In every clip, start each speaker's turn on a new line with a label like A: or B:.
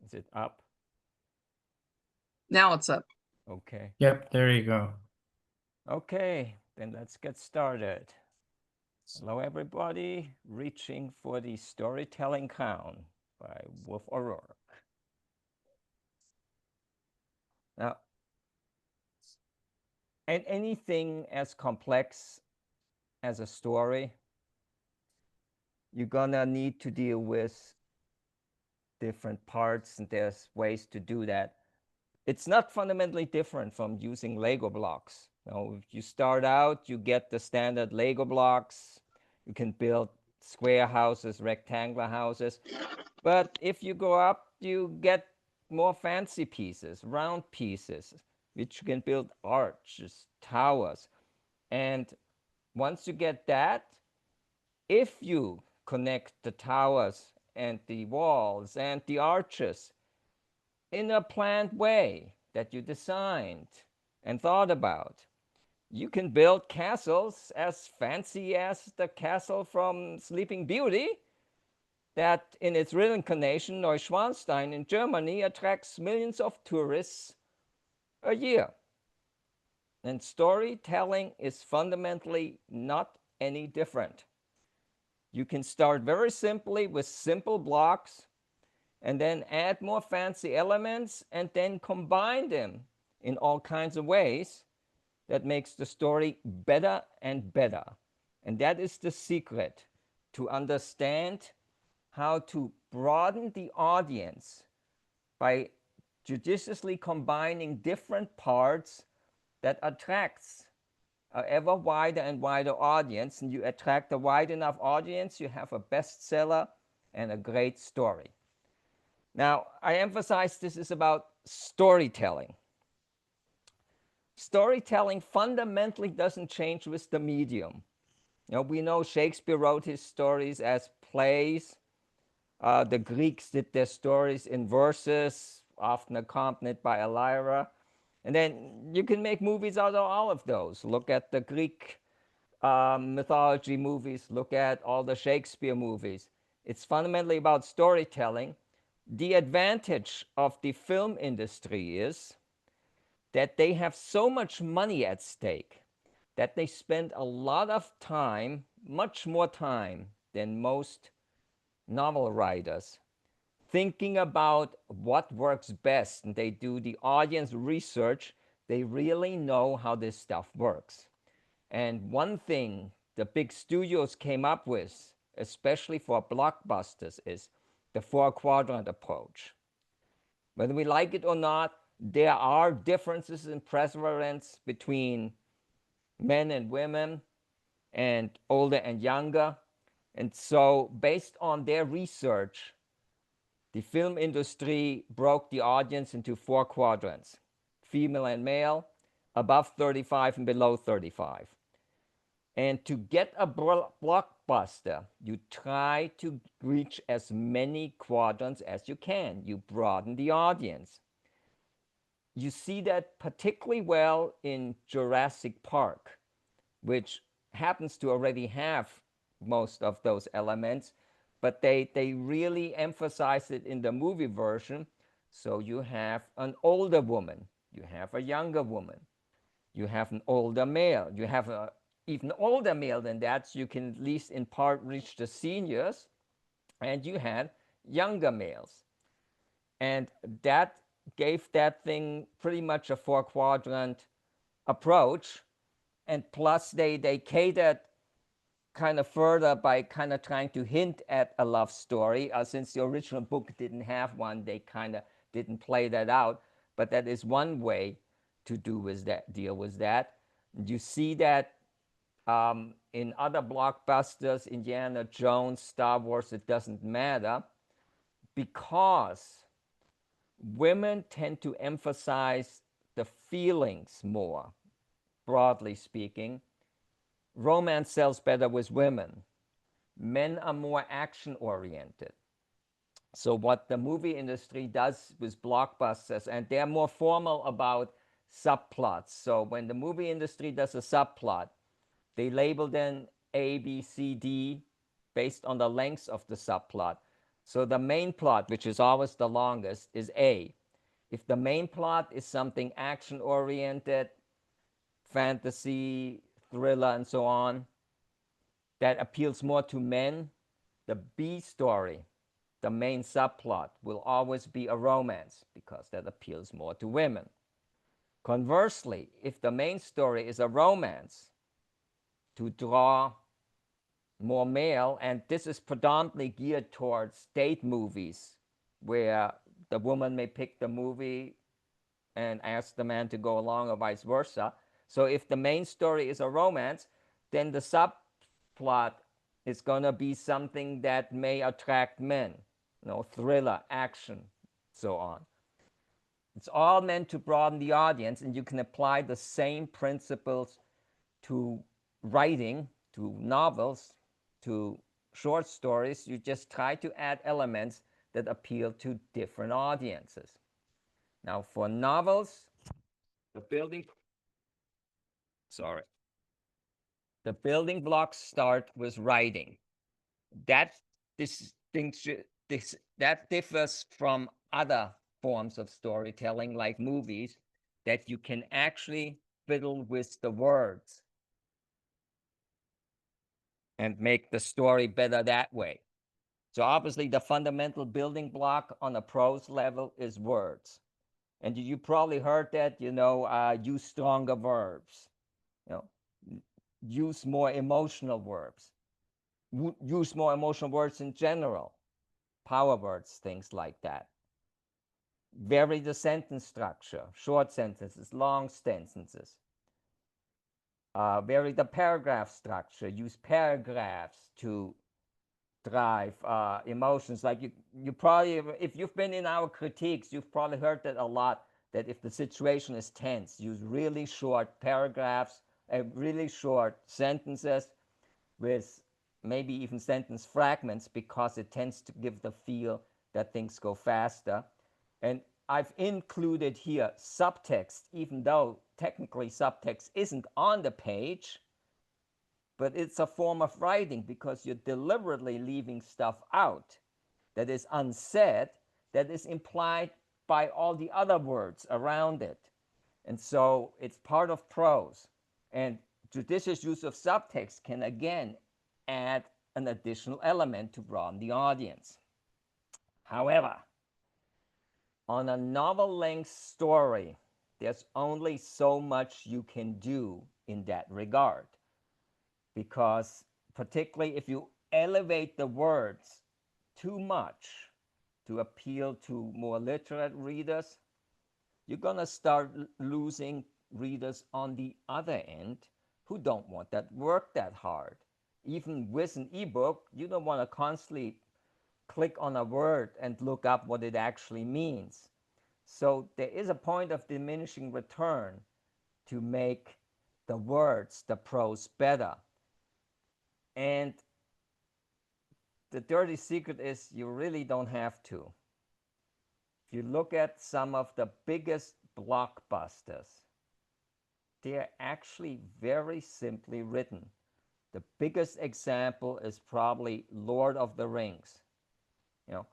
A: Is it up?
B: Now it's up.
A: Okay.
C: Yep, there you go.
A: Okay, then let's get started. Hello, everybody. Reaching for the Storytelling Crown by Wolf O'Rourke. Now, and anything as complex as a story, you're gonna need to deal with different parts, and there's ways to do that. It's not fundamentally different from using Lego blocks. If you start out, you get the standard Lego blocks. You can build square houses, rectangular houses. But if you go up, you get more fancy pieces, round pieces, which you can build arches, towers. And once you get that, if you connect the towers and the walls and the arches in a planned way that you designed and thought about, you can build castles as fancy as the castle from Sleeping Beauty that in its real incarnation, Neuschwanstein in Germany, attracts millions of tourists a year. And storytelling is fundamentally not any different. You can start very simply with simple blocks and then add more fancy elements and then combine them in all kinds of ways that makes the story better and better. And that is the secret to understand how to broaden the audience by judiciously combining different parts that attracts an ever wider and wider audience. And you attract a wide enough audience, you have a bestseller and a great story. Now, I emphasize this is about storytelling. Storytelling fundamentally doesn't change with the medium. We know Shakespeare wrote his stories as plays. The Greeks did their stories in verses, often accompanied by a lyra. And then you can make movies out of all of those. Look at the Greek mythology movies. Look at all the Shakespeare movies. It's fundamentally about storytelling. The advantage of the film industry is that they have so much money at stake that they spend a lot of time, much more time than most novel writers, thinking about what works best. And they do the audience research. They really know how this stuff works. And one thing the big studios came up with, especially for blockbusters, is the four-quadrant approach. Whether we like it or not, there are differences in preference between men and women and older and younger. And so based on their research, the film industry broke the audience into four quadrants: female and male, above 35 and below 35. And to get a blockbuster, you try to reach as many quadrants as you can. You broaden the audience. You see that particularly well in Jurassic Park, which happens to already have most of those elements, but they really emphasize it in the movie version. So you have an older woman, you have a younger woman, you have an older male, you have a even older male than that, so you can at least in part reach the seniors, and you had younger males. And that gave that thing pretty much a four-quadrant approach. And plus they catered kind of further by kind of trying to hint at a love story. Since the original book didn't have one, they kind of didn't play that out. But that is one way to deal with that. You see that in other blockbusters, Indiana Jones, Star Wars, it doesn't matter, because women tend to emphasize the feelings more, broadly speaking. Romance sells better with women. Men are more action-oriented. So what the movie industry does with blockbusters, and they're more formal about subplots. So when the movie industry does a subplot, they label then A, B, C, D based on the length of the subplot. So the main plot, which is always the longest, is A. If the main plot is something action oriented, fantasy, thriller, and so on, that appeals more to men, the B story, the main subplot, will always be a romance because that appeals more to women. Conversely, if the main story is a romance to draw more male, and this is predominantly geared towards date movies where the woman may pick the movie and ask the man to go along or vice versa. So if the main story is a romance, then the subplot is going to be something that may attract men, thriller, action, so on. It's all meant to broaden the audience, and you can apply the same principles to writing, to novels, to short stories. You just try to add elements that appeal to different audiences. Now, for novels, the building, sorry, the building blocks start with writing. That distinction, that differs from other forms of storytelling, like movies, that you can actually fiddle with the words and make the story better that way. So obviously the fundamental building block on a prose level is words. And you probably heard that, use stronger verbs, you know, use more emotional verbs, use more emotional words in general, power words, things like that. Vary the sentence structure, short sentences, long sentences. Vary the paragraph structure, use paragraphs to drive emotions. Like you probably, if you've been in our critiques, you've probably heard that a lot, that if the situation is tense, use really short paragraphs, really short sentences with maybe even sentence fragments, because it tends to give the feel that things go faster. And I've included here subtext, even though technically subtext isn't on the page, but it's a form of writing because you're deliberately leaving stuff out that is unsaid, that is implied by all the other words around it. And so it's part of prose. And judicious use of subtext can again add an additional element to broaden the audience. However, on a novel length story, there's only so much you can do in that regard, because particularly if you elevate the words too much to appeal to more literate readers, you're going to start losing readers on the other end who don't want that work that hard. Even with an ebook, you don't want to constantly click on a word and look up what it actually means. So there is a point of diminishing return to make the words, the prose, better. And the dirty secret is you really don't have to. If you look at some of the biggest blockbusters, they're actually very simply written. The biggest example is probably Lord of the Rings. You know,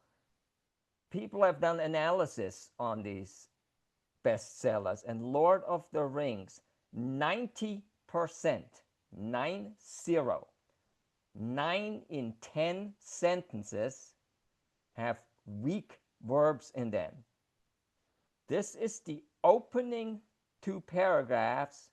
A: people have done analysis on these bestsellers, and Lord of the Rings, 90%, 90, 9 in 10 sentences have weak verbs in them. This is the opening 2 paragraphs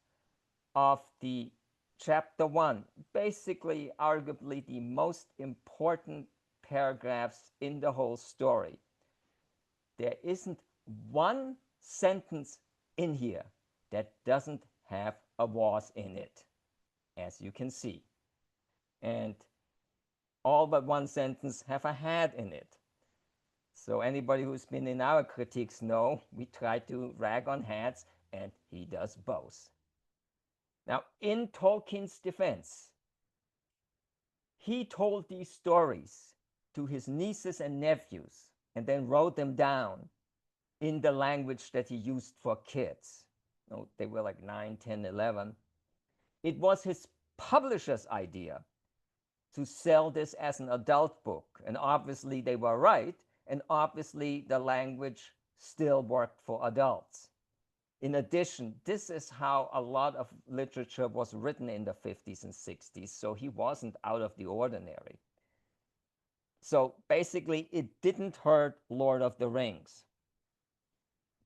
A: of the chapter 1, basically arguably the most important paragraphs in the whole story. There isn't one sentence in here that doesn't have a was in it, as you can see. And all but one sentence have a had in it. So anybody who's been in our critiques know we try to rag on hats, and he does both. Now, in Tolkien's defense, he told these stories to his nieces and nephews and then wrote them down in the language that he used for kids. They were like 9, 10, 11. It was his publisher's idea to sell this as an adult book. And obviously they were right. And obviously the language still worked for adults. In addition, this is how a lot of literature was written in the 50s and 60s. So he wasn't out of the ordinary. So basically, it didn't hurt Lord of the Rings.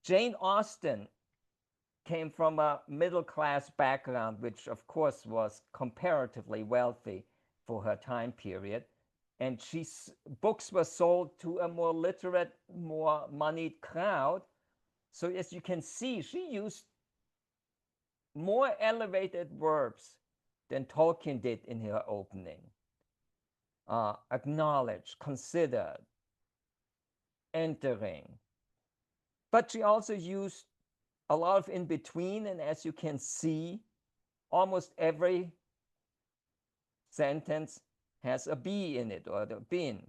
A: Jane Austen came from a middle class background, which of course was comparatively wealthy for her time period. And books were sold to a more literate, more moneyed crowd. So as you can see, she used more elevated verbs than Tolkien did in her opening. Acknowledge, considered, entering. But she also used a lot of in between, and as you can see, almost every sentence has a be in it, or the been,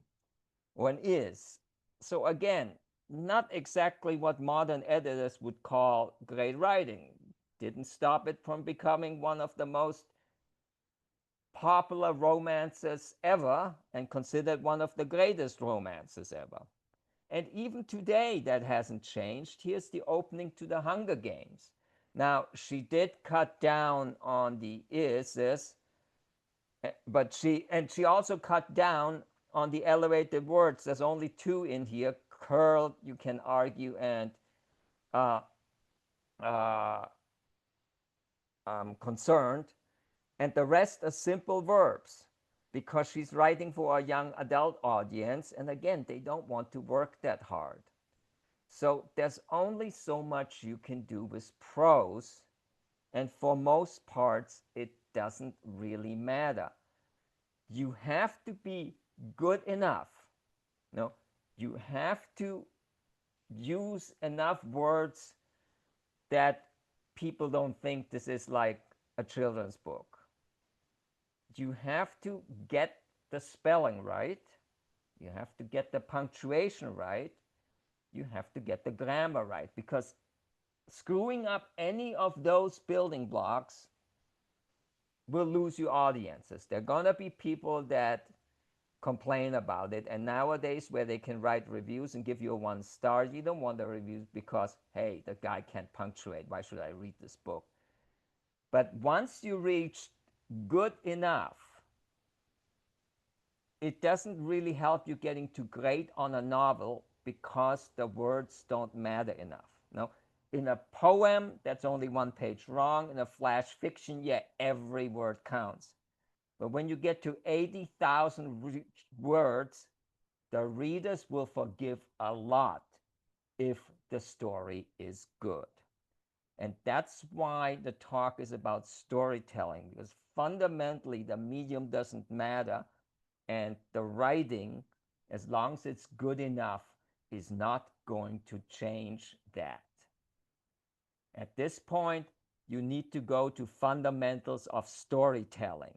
A: or an is. So again, not exactly what modern editors would call great writing. Didn't stop it from becoming one of the most popular romances ever, and considered one of the greatest romances ever. And even today, that hasn't changed. Here's the opening to the Hunger Games. Now, she did cut down on the is, but she also cut down on the elevated words. There's only two in here: curled, you can argue, and uh, uh, concerned. And the rest are simple verbs because she's writing for a young adult audience. And again, they don't want to work that hard. So there's only so much you can do with prose. And for most parts, it doesn't really matter. You have to be good enough. No, you have to use enough words that people don't think this is like a children's book. You have to get the spelling right. You have to get the punctuation right. You have to get the grammar right, because screwing up any of those building blocks will lose you audiences. There are going to be people that complain about it. And nowadays, where they can write reviews and give you a 1 star, you don't want the reviews because, hey, the guy can't punctuate. Why should I read this book? But once you reach good enough, it doesn't really help you getting to great on a novel because the words don't matter enough. No, in a poem, that's only 1 page wrong. In a flash fiction, yeah, every word counts. But when you get to 80,000 words, the readers will forgive a lot if the story is good. And that's why the talk is about storytelling, because fundamentally the medium doesn't matter, and the writing, as long as it's good enough, is not going to change that. At this point, you need to go to fundamentals of storytelling,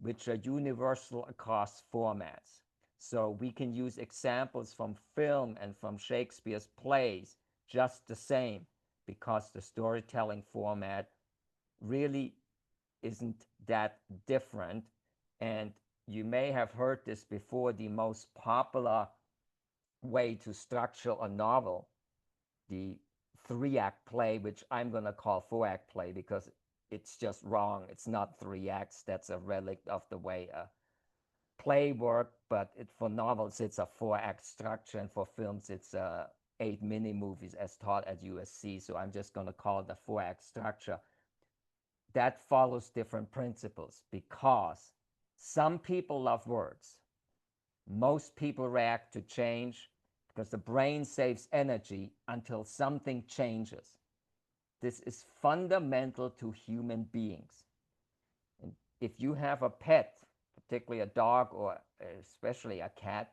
A: which are universal across formats. So we can use examples from film and from Shakespeare's plays just the same, because the storytelling format really isn't that different. And you may have heard this before: the most popular way to structure a novel, the 3-act play, which I'm going to call 4-act play because it's just wrong. It's not 3 acts. That's a relic of the way a play worked. But for novels, it's a 4-act structure, and for films, it's 8 mini movies as taught at USC. So I'm just going to call it the 4-act structure. That follows different principles because some people love words. Most people react to change because the brain saves energy until something changes. This is fundamental to human beings. And if you have a pet, particularly a dog or especially a cat,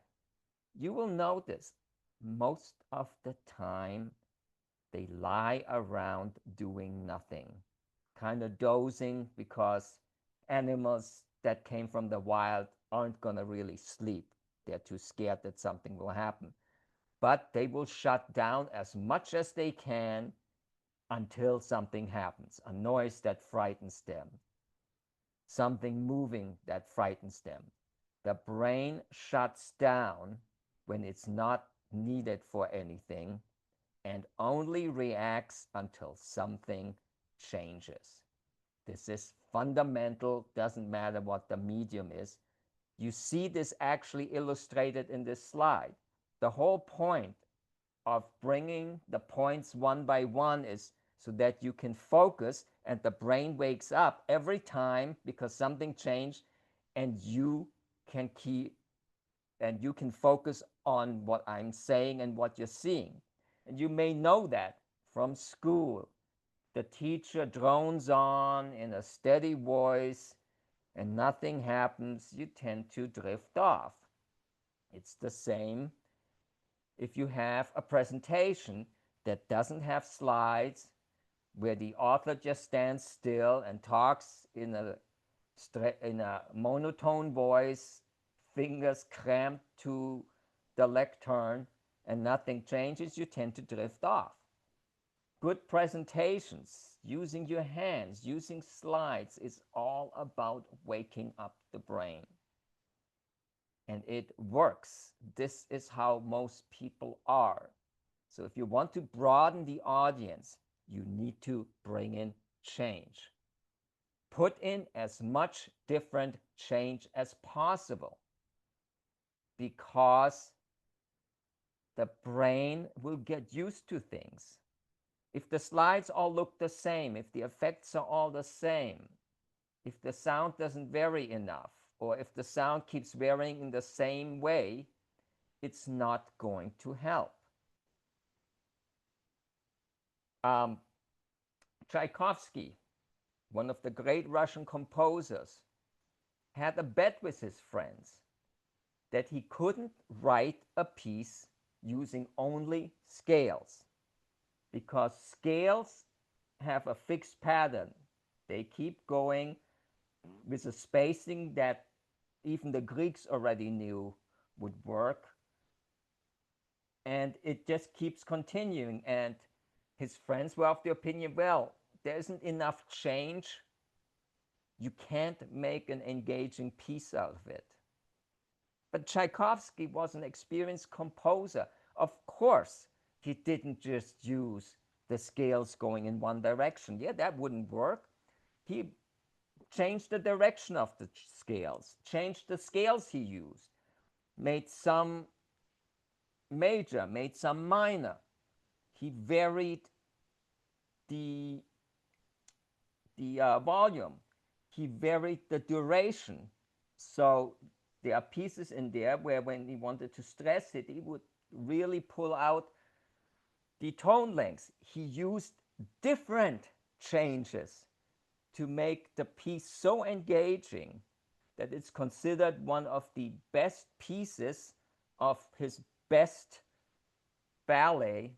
A: you will notice most of the time they lie around doing nothing, kind of dozing, because animals that came from the wild aren't going to really sleep. They're too scared that something will happen. But they will shut down as much as they can until something happens, a noise that frightens them, something moving that frightens them. the brain shuts down when it's not needed for anything and only reacts until something changes. This is fundamental, doesn't matter what the medium is. You see this actually illustrated in this slide. The whole point of bringing the points one by one is so that you can focus and the brain wakes up every time because something changed, and can keep you can focus on what I'm saying and what you're seeing. And you may know that from school. The teacher drones on in a steady voice and nothing happens, you tend to drift off. It's the same if you have a presentation that doesn't have slides, where the author just stands still and talks in a monotone voice, fingers cramped to the lectern, and nothing changes, you tend to drift off. Good presentations, using your hands, using slides, is all about waking up the brain. And it works. This is how most people are. So if you want to broaden the audience, you need to bring in change. Put in as much different change as possible, because the brain will get used to things. If the slides all look the same, if the effects are all the same, if the sound doesn't vary enough, or if the sound keeps varying in the same way, it's not going to help. Tchaikovsky, one of the great Russian composers, had a bet with his friends that he couldn't write a piece using only scales, because scales have a fixed pattern. They keep going with a spacing that even the Greeks already knew would work, and it just keeps continuing. And his friends were of the opinion, well, there isn't enough change, you can't make an engaging piece out of it. But Tchaikovsky was an experienced composer. Of course, he didn't just use the scales going in one direction. Yeah, that wouldn't work. He changed the direction of the scales, changed the scales he used, made some major, made some minor. He varied the volume. He varied the duration. So there are pieces in there where when he wanted to stress it, he would really pull out the tone lengths. He used different changes to make the piece so engaging that it's considered one of the best pieces of his best ballet.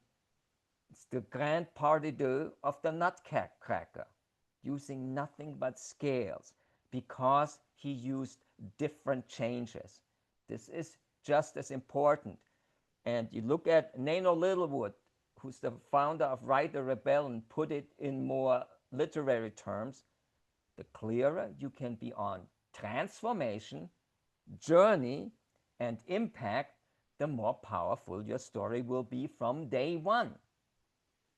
A: It's the Grand Pas de Deux of the Nutcracker, using nothing but scales because he used different changes. This is just as important. And you look at Nano Littlewood, who's the founder of Write a Rebellion, put it in more literary terms. The clearer you can be on transformation, journey, and impact, the more powerful your story will be from day one.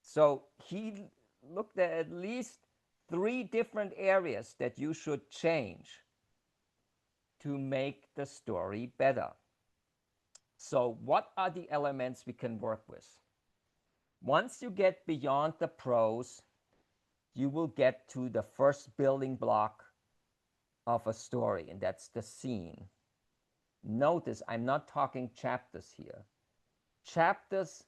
A: So he looked at least 3 different areas that you should change to make the story better. So what are the elements we can work with? Once you get beyond the prose, you will get to the first building block of a story, and that's the scene. Notice I'm not talking chapters here. Chapters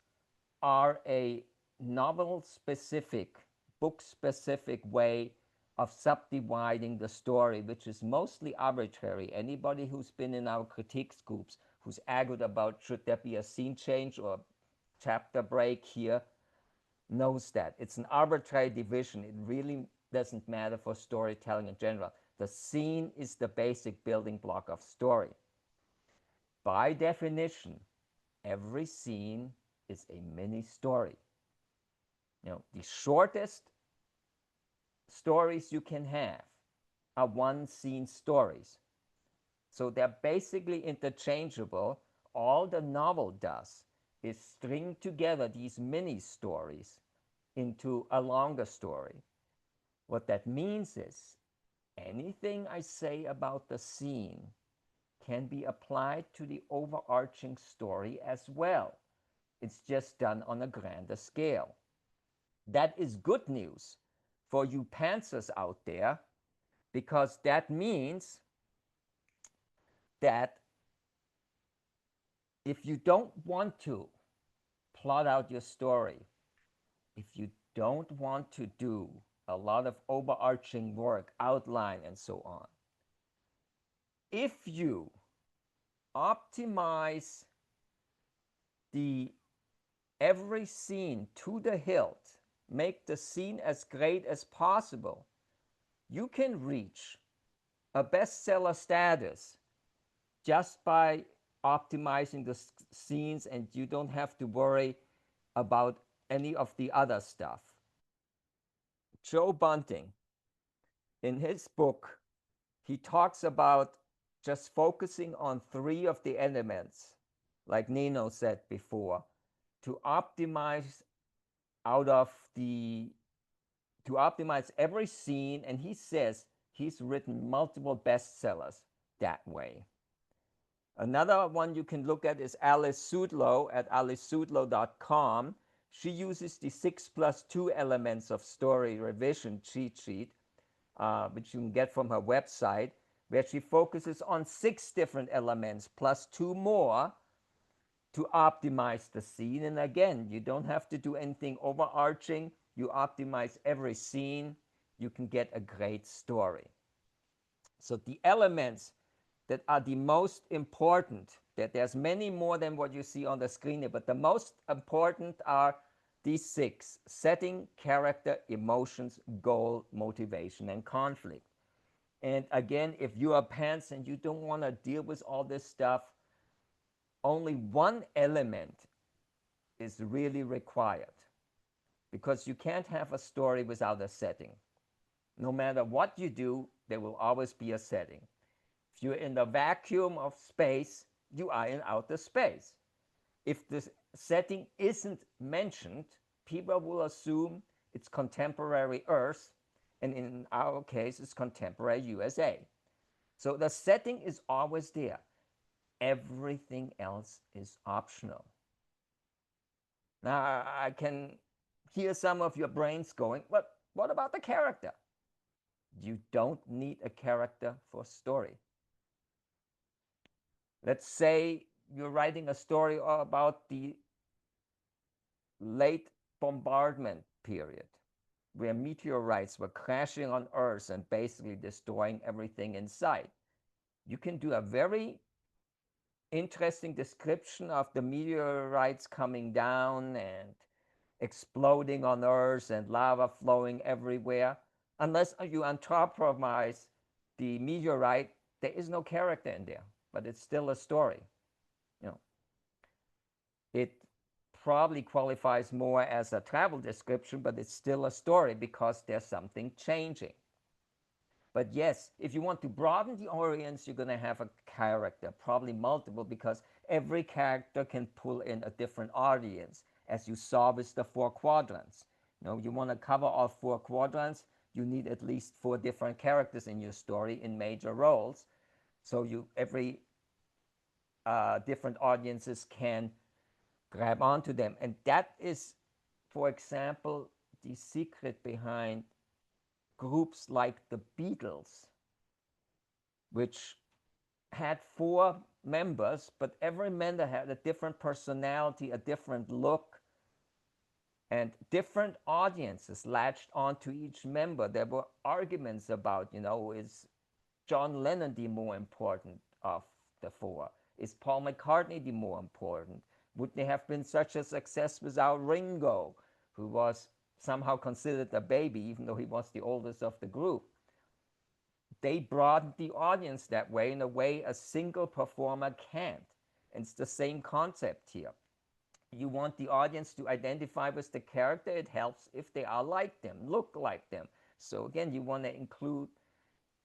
A: are a novel-specific, book-specific way of subdividing the story, which is mostly arbitrary. Anybody who's been in our critiques groups, who's argued about should there be a scene change or chapter break here, knows that. It's an arbitrary division. It really doesn't matter for storytelling in general. The scene is the basic building block of story. By definition, every scene is a mini story. The shortest stories you can have are one scene stories. So they're basically interchangeable. All the novel does is string together these mini stories into a longer story. What that means is anything I say about the scene can be applied to the overarching story as well. It's just done on a grander scale. That is good news for you pantsers out there, because that means that if you don't want to plot out your story, if you don't want to do a lot of overarching work, outline, and so on, if you optimize the every scene to the hilt, make the scene as great as possible, you can reach a bestseller status just by optimizing the scenes, and you don't have to worry about any of the other stuff. Joe Bunting, in his book, he talks about just focusing on three of the elements, like Nino said before, to optimize out of the to optimize every scene. And he says he's written multiple bestsellers that way. Another one you can look at is Alice Sudlow at alicesudlow.com. She uses the 6+2 elements of story revision cheat sheet, which you can get from her website, where she focuses on 6 different elements plus 2 more to optimize the scene. And again, you don't have to do anything overarching. You optimize every scene, you can get a great story. So the elements that are the most important, that there's many more than what you see on the screen here, but the most important are these 6: setting, character, emotions, goal, motivation, and conflict. And again, if you are pants and you don't want to deal with all this stuff, only one element is really required, because you can't have a story without a setting. No matter what you do, there will always be a setting. If you're in the vacuum of space, you are in outer space. If the setting isn't mentioned, people will assume it's contemporary Earth, and in our case, it's contemporary USA. So the setting is always there. Everything else is optional. Now, I can hear some of your brains going, but what about the character? You don't need a character for a story. Let's say you're writing a story about the late bombardment period, where meteorites were crashing on Earth and basically destroying everything in sight. You can do a very interesting description of the meteorites coming down and exploding on Earth and lava flowing everywhere. Unless you anthropomorphize the meteorite, there is no character in there, but it's still a story. You know, it probably qualifies more as a travel description, but it's still a story because there's something changing. But yes, if you want to broaden the audience, you're going to have a character, probably multiple, because every character can pull in a different audience, as you saw with the 4 quadrants. You know, you want to cover all 4 quadrants, you need at least 4 different characters in your story in major roles. So every different audiences can grab onto them. And that is, for example, the secret behind groups like the Beatles, which had 4 members, but every member had a different personality, a different look, and different audiences latched onto each member. There were arguments about, is John Lennon the more important of the 4? Is Paul McCartney the more important? Would they have been such a success without Ringo, who was somehow considered a baby, even though he was the oldest of the group? They broadened the audience that way, in a way a single performer can't. And it's the same concept here. You want the audience to identify with the character. It helps if they are like them, look like them. So again, you want to include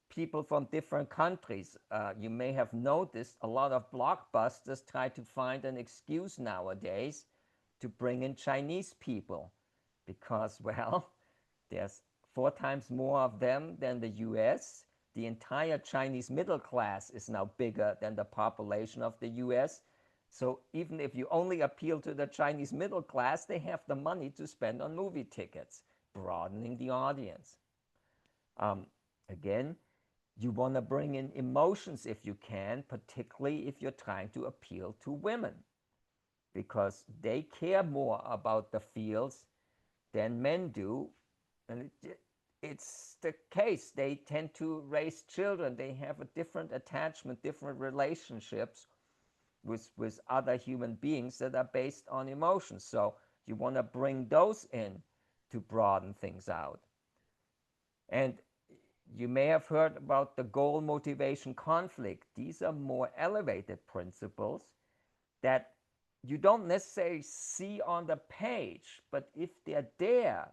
A: people from different countries. You may have noticed a lot of blockbusters try to find an excuse nowadays to bring in Chinese people because, well, there's 4 times more of them than the US. The entire Chinese middle class is now bigger than the population of the US. So even if you only appeal to the Chinese middle class, they have the money to spend on movie tickets, broadening the audience. Um, Again, you want to bring in emotions if you can, particularly if you're trying to appeal to women, because they care more about the feels than men do. And it's the case. They tend to raise children. They have a different attachment, different relationships with other human beings that are based on emotions. So you want to bring those in to broaden things out. And you may have heard about the goal, motivation, conflict. These are more elevated principles that you don't necessarily see on the page, but if they're there,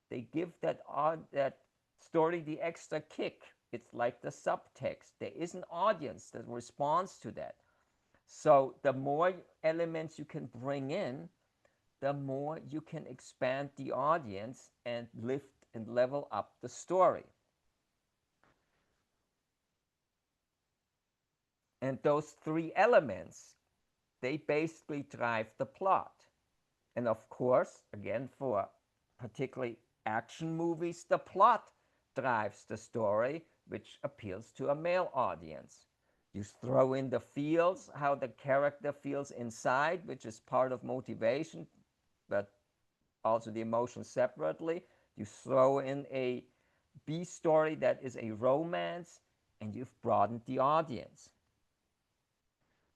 A: they give that story the extra kick. It's like the subtext. There is an audience that responds to that. So the more elements you can bring in, the more you can expand the audience and lift and level up the story. And those 3 elements, they basically drive the plot. And of course, again, for particularly action movies, the plot drives the story, which appeals to a male audience. You throw in the feels, how the character feels inside, which is part of motivation, but also the emotions separately. You throw in a B story that is a romance, and you've broadened the audience.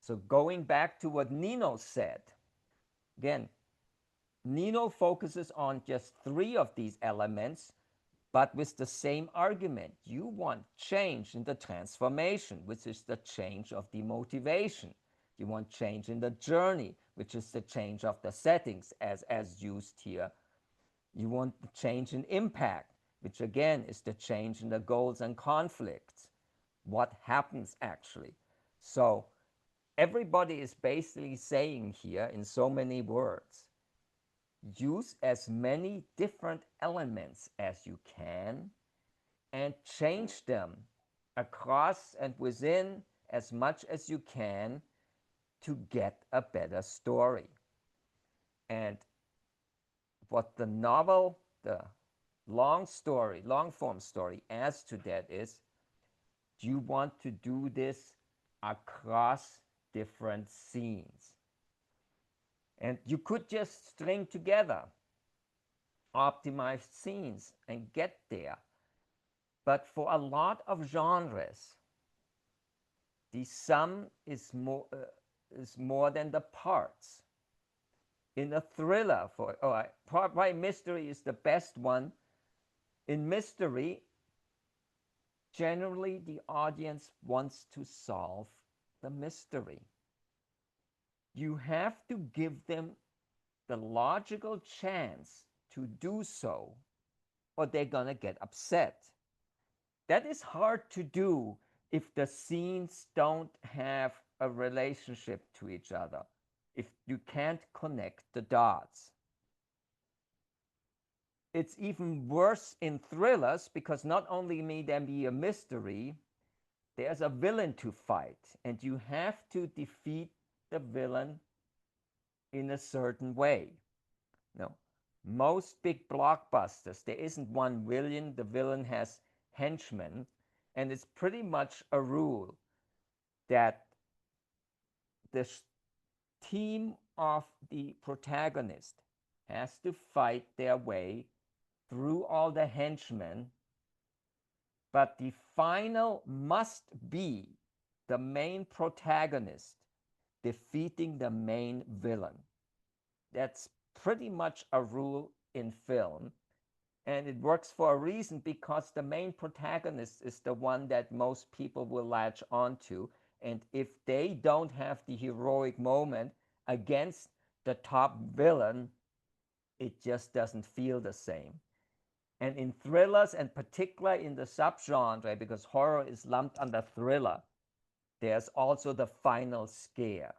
A: So going back to what Nino said, again, Nino focuses on just 3 of these elements, but with the same argument. You want change in the transformation, which is the change of the motivation. You want change in the journey, which is the change of the settings as used here. You want the change in impact, which again is the change in the goals and conflicts. What happens actually? So everybody is basically saying here in so many words, use as many different elements as you can and change them across and within as much as you can to get a better story. And what the novel, the long story, long form story adds to that is you want to do this across different scenes. And you could just string together optimized scenes and get there. But for a lot of genres, the sum is more than the parts. In a thriller, probably mystery is the best one. In mystery, generally the audience wants to solve the mystery. You have to give them the logical chance to do so, or they're gonna get upset. That is hard to do if the scenes don't have a relationship to each other, if you can't connect the dots. It's even worse in thrillers because not only may there be a mystery, there's a villain to fight, and you have to defeat the villain in a certain way. No, most big blockbusters, there isn't one villain, the villain has henchmen, and it's pretty much a rule that the team of the protagonist has to fight their way through all the henchmen, but the final must be the main protagonist defeating the main villain. That's pretty much a rule in film, and it works for a reason because the main protagonist is the one that most people will latch onto, and if they don't have the heroic moment against the top villain, it just doesn't feel the same. And in thrillers, and particularly in the subgenre, because horror is lumped under thriller, there's also the final scare.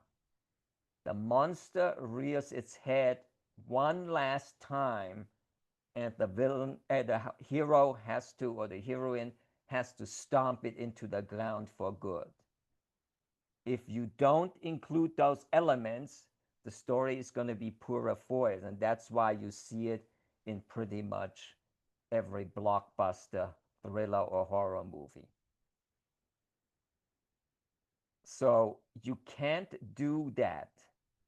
A: The monster rears its head one last time, and the hero has to, or the heroine has to stomp it into the ground for good. If you don't include those elements, the story is going to be pura force, and that's why you see it in pretty much every blockbuster thriller or horror movie. So you can't do that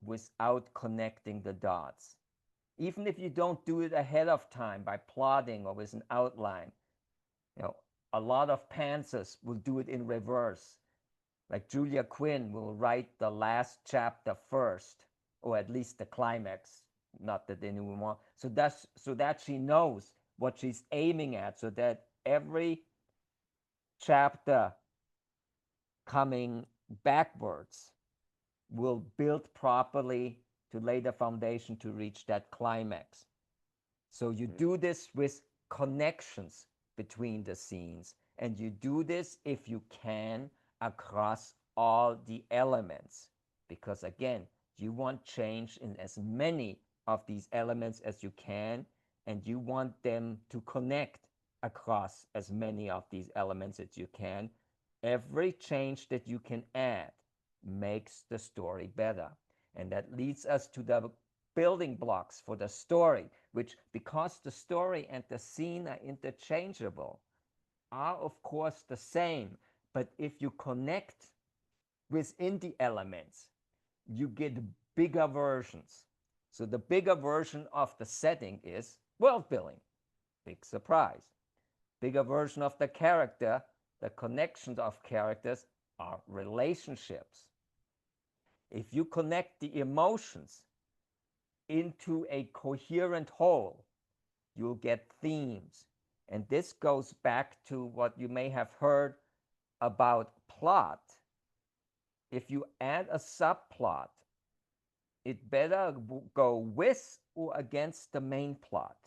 A: without connecting the dots. Even if you don't do it ahead of time by plotting or with an outline, you know, a lot of pantsers will do it in reverse. Like Julia Quinn will write the last chapter first, or at least the climax, not that they knew more. So that she knows what she's aiming at, so that every chapter coming backwards will build properly to lay the foundation to reach that climax. So you do this with connections between the scenes, and you do this if you can across all the elements, because again, you want change in as many of these elements as you can, and you want them to connect across as many of these elements as you can. Every change that you can add makes the story better. And that leads us to the building blocks for the story, which, because the story and the scene are interchangeable, are of course the same. But if you connect within the elements, you get bigger versions. So the bigger version of the setting is world building. Big surprise. Bigger version of the character, the connections of characters are relationships. If you connect the emotions into a coherent whole, you'll get themes. And this goes back to what you may have heard about plot. If you add a subplot, it better go with or against the main plot.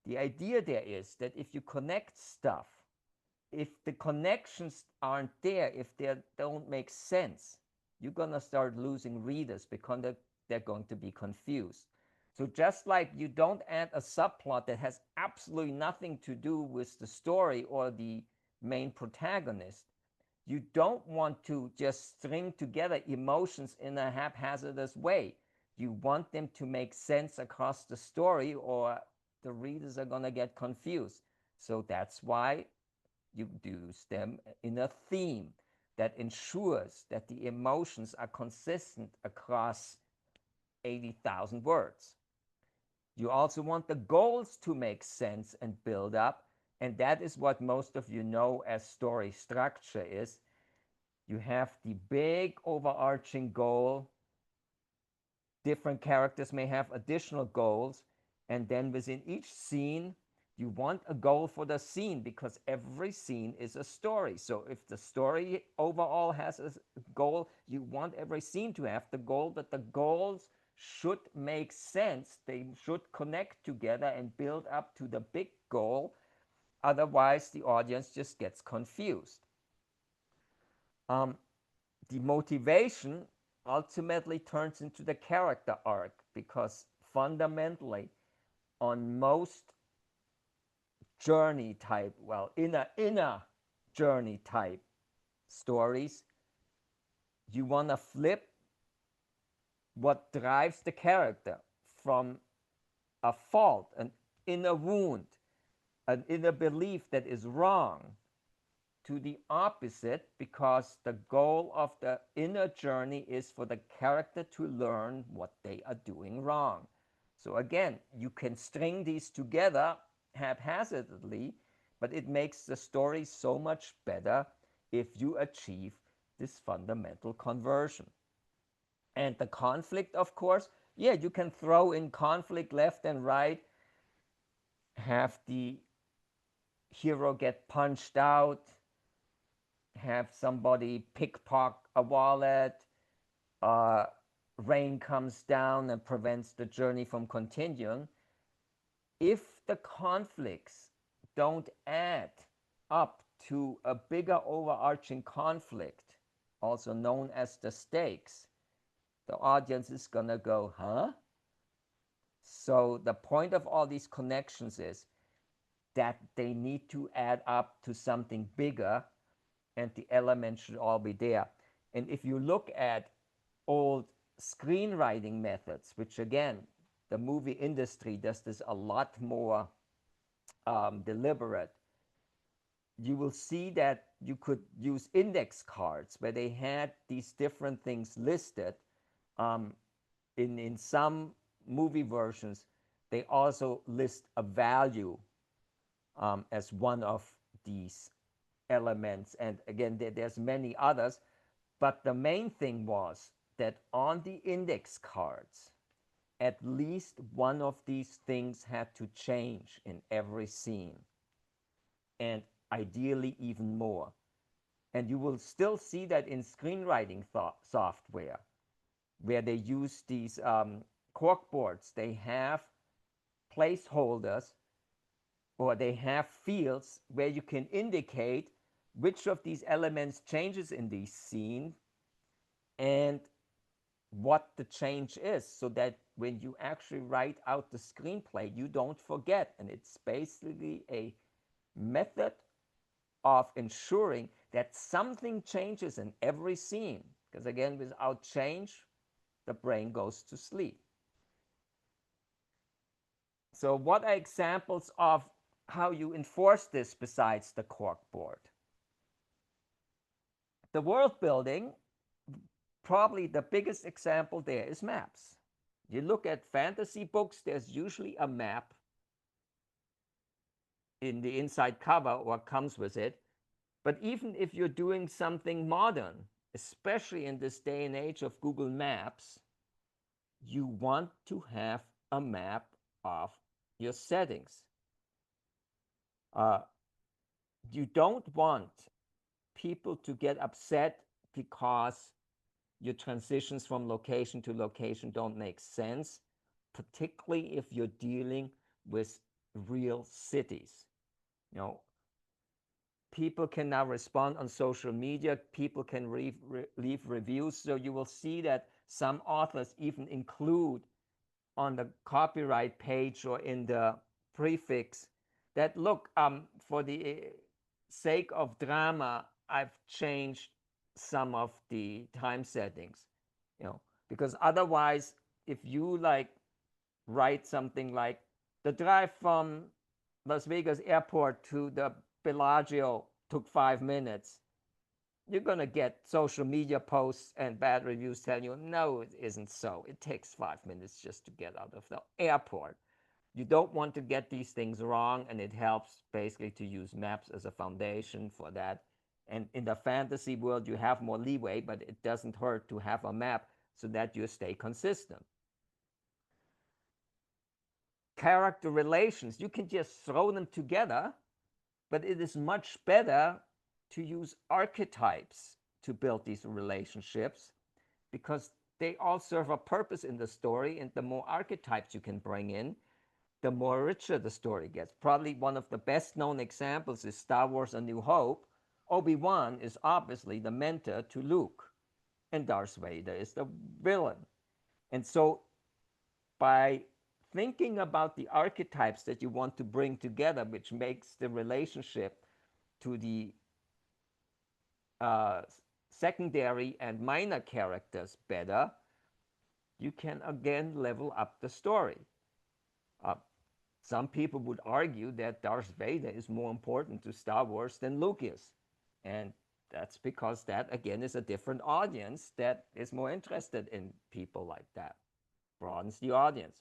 A: The idea there is that if you connect stuff, if the connections aren't there, if they don't make sense, you're going to start losing readers because they're going to be confused. So just like you don't add a subplot that has absolutely nothing to do with the story or the main protagonist, you don't want to just string together emotions in a haphazardous way. You want them to make sense across the story, or the readers are going to get confused. So that's why you use them in a theme that ensures that the emotions are consistent across 80,000 words. You also want the goals to make sense and build up, and that is what most of you know as story structure is. You have the big overarching goal. Different characters may have additional goals, and then within each scene, you want a goal for the scene, because every scene is a story. So if the story overall has a goal, you want every scene to have the goal, but the goals should make sense. They should connect together and build up to the big goal. Otherwise, the audience just gets confused. The motivation ultimately turns into the character arc, because fundamentally, on most journey type, well, inner journey type stories, you want to flip what drives the character from a fault, an inner wound, an inner belief that is wrong, to the opposite, because the goal of the inner journey is for the character to learn what they are doing wrong. So again, you can string these together haphazardly, but it makes the story so much better if you achieve this fundamental conversion. And the conflict, of course, yeah, you can throw in conflict left and right, have the hero get punched out, have somebody pickpocket a wallet, rain comes down and prevents the journey from continuing. if the conflicts don't add up to a bigger overarching conflict, also known as the stakes, the audience is going to go, huh? So the point of all these connections is that they need to add up to something bigger, and the elements should all be there. And if you look at old screenwriting methods, which again, the movie industry does this a lot more deliberate, you will see that you could use index cards where they had these different things listed. Um, in some movie versions, they also list a value as one of these elements. And again, there's many others, but the main thing was that on the index cards, at least one of these things had to change in every scene, and ideally even more. And you will still see that in screenwriting software, where they use these cork boards. They have placeholders, or they have fields where you can indicate which of these elements changes in the scene and what the change is, so that when you actually write out the screenplay, you don't forget. And it's basically a method of ensuring that something changes in every scene. Because again, without change, the brain goes to sleep. So what are examples of how you enforce this besides the corkboard? The world building, probably the biggest example there is maps. You look at fantasy books, there's usually a map in the inside cover or comes with it. But even if you're doing something modern, especially in this day and age of Google Maps, you want to have a map of your settings. You don't want people to get upset because your transitions from location to location don't make sense, particularly if you're dealing with real cities. You know, people can now respond on social media, people can leave reviews, so you will see that some authors even include on the copyright page or in the prefix that, look, for the sake of drama, I've changed some of the time settings, you know, because otherwise, if you like write something like the drive from Las Vegas airport to the Bellagio took 5 minutes, you're going to get social media posts and bad reviews telling you, no, it isn't so. It takes 5 minutes just to get out of the airport. You don't want to get these things wrong, and it helps basically to use maps as a foundation for that. And in the fantasy world, you have more leeway, but it doesn't hurt to have a map so that you stay consistent. Character relations, you can just throw them together, but it is much better to use archetypes to build these relationships, because they all serve a purpose in the story, and the more archetypes you can bring in, the more richer the story gets. Probably one of the best known examples is Star Wars A New Hope. Obi-Wan is obviously the mentor to Luke, and Darth Vader is the villain. And so by thinking about the archetypes that you want to bring together, which makes the relationship to the uh, secondary and minor characters better, you can again level up the story. Uh, some people would argue that Darth Vader is more important to Star Wars than Luke is. And that's because that, again, is a different audience that is more interested in people like that. Broadens the audience.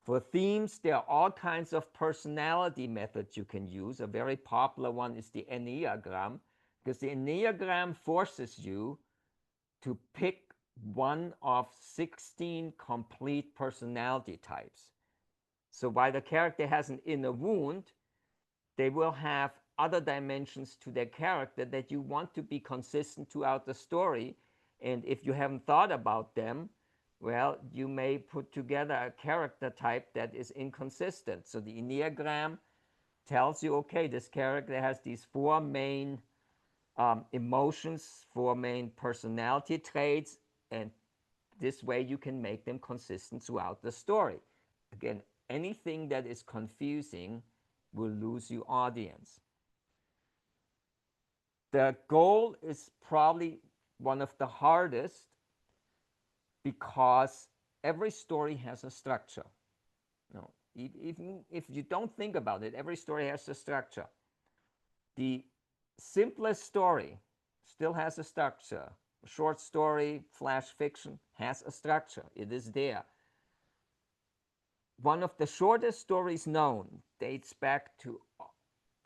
A: For themes, there are all kinds of personality methods you can use. A very popular one is the Enneagram, because the Enneagram forces you to pick one of 16 complete personality types. So while the character has an inner wound, they will have other dimensions to their character that you want to be consistent throughout the story. And if you haven't thought about them, Well, you may put together a character type that is inconsistent. So the Enneagram tells you, okay, this character has these four main emotions, four main personality traits, and this way you can make them consistent throughout the story. Again, anything that is confusing will lose you audience. The goal is probably one of the hardest because every story has a structure. No, even if you don't think about it, every story has a structure. The simplest story still has a structure. A short story, flash fiction has a structure. It is there. One of the shortest stories known dates back to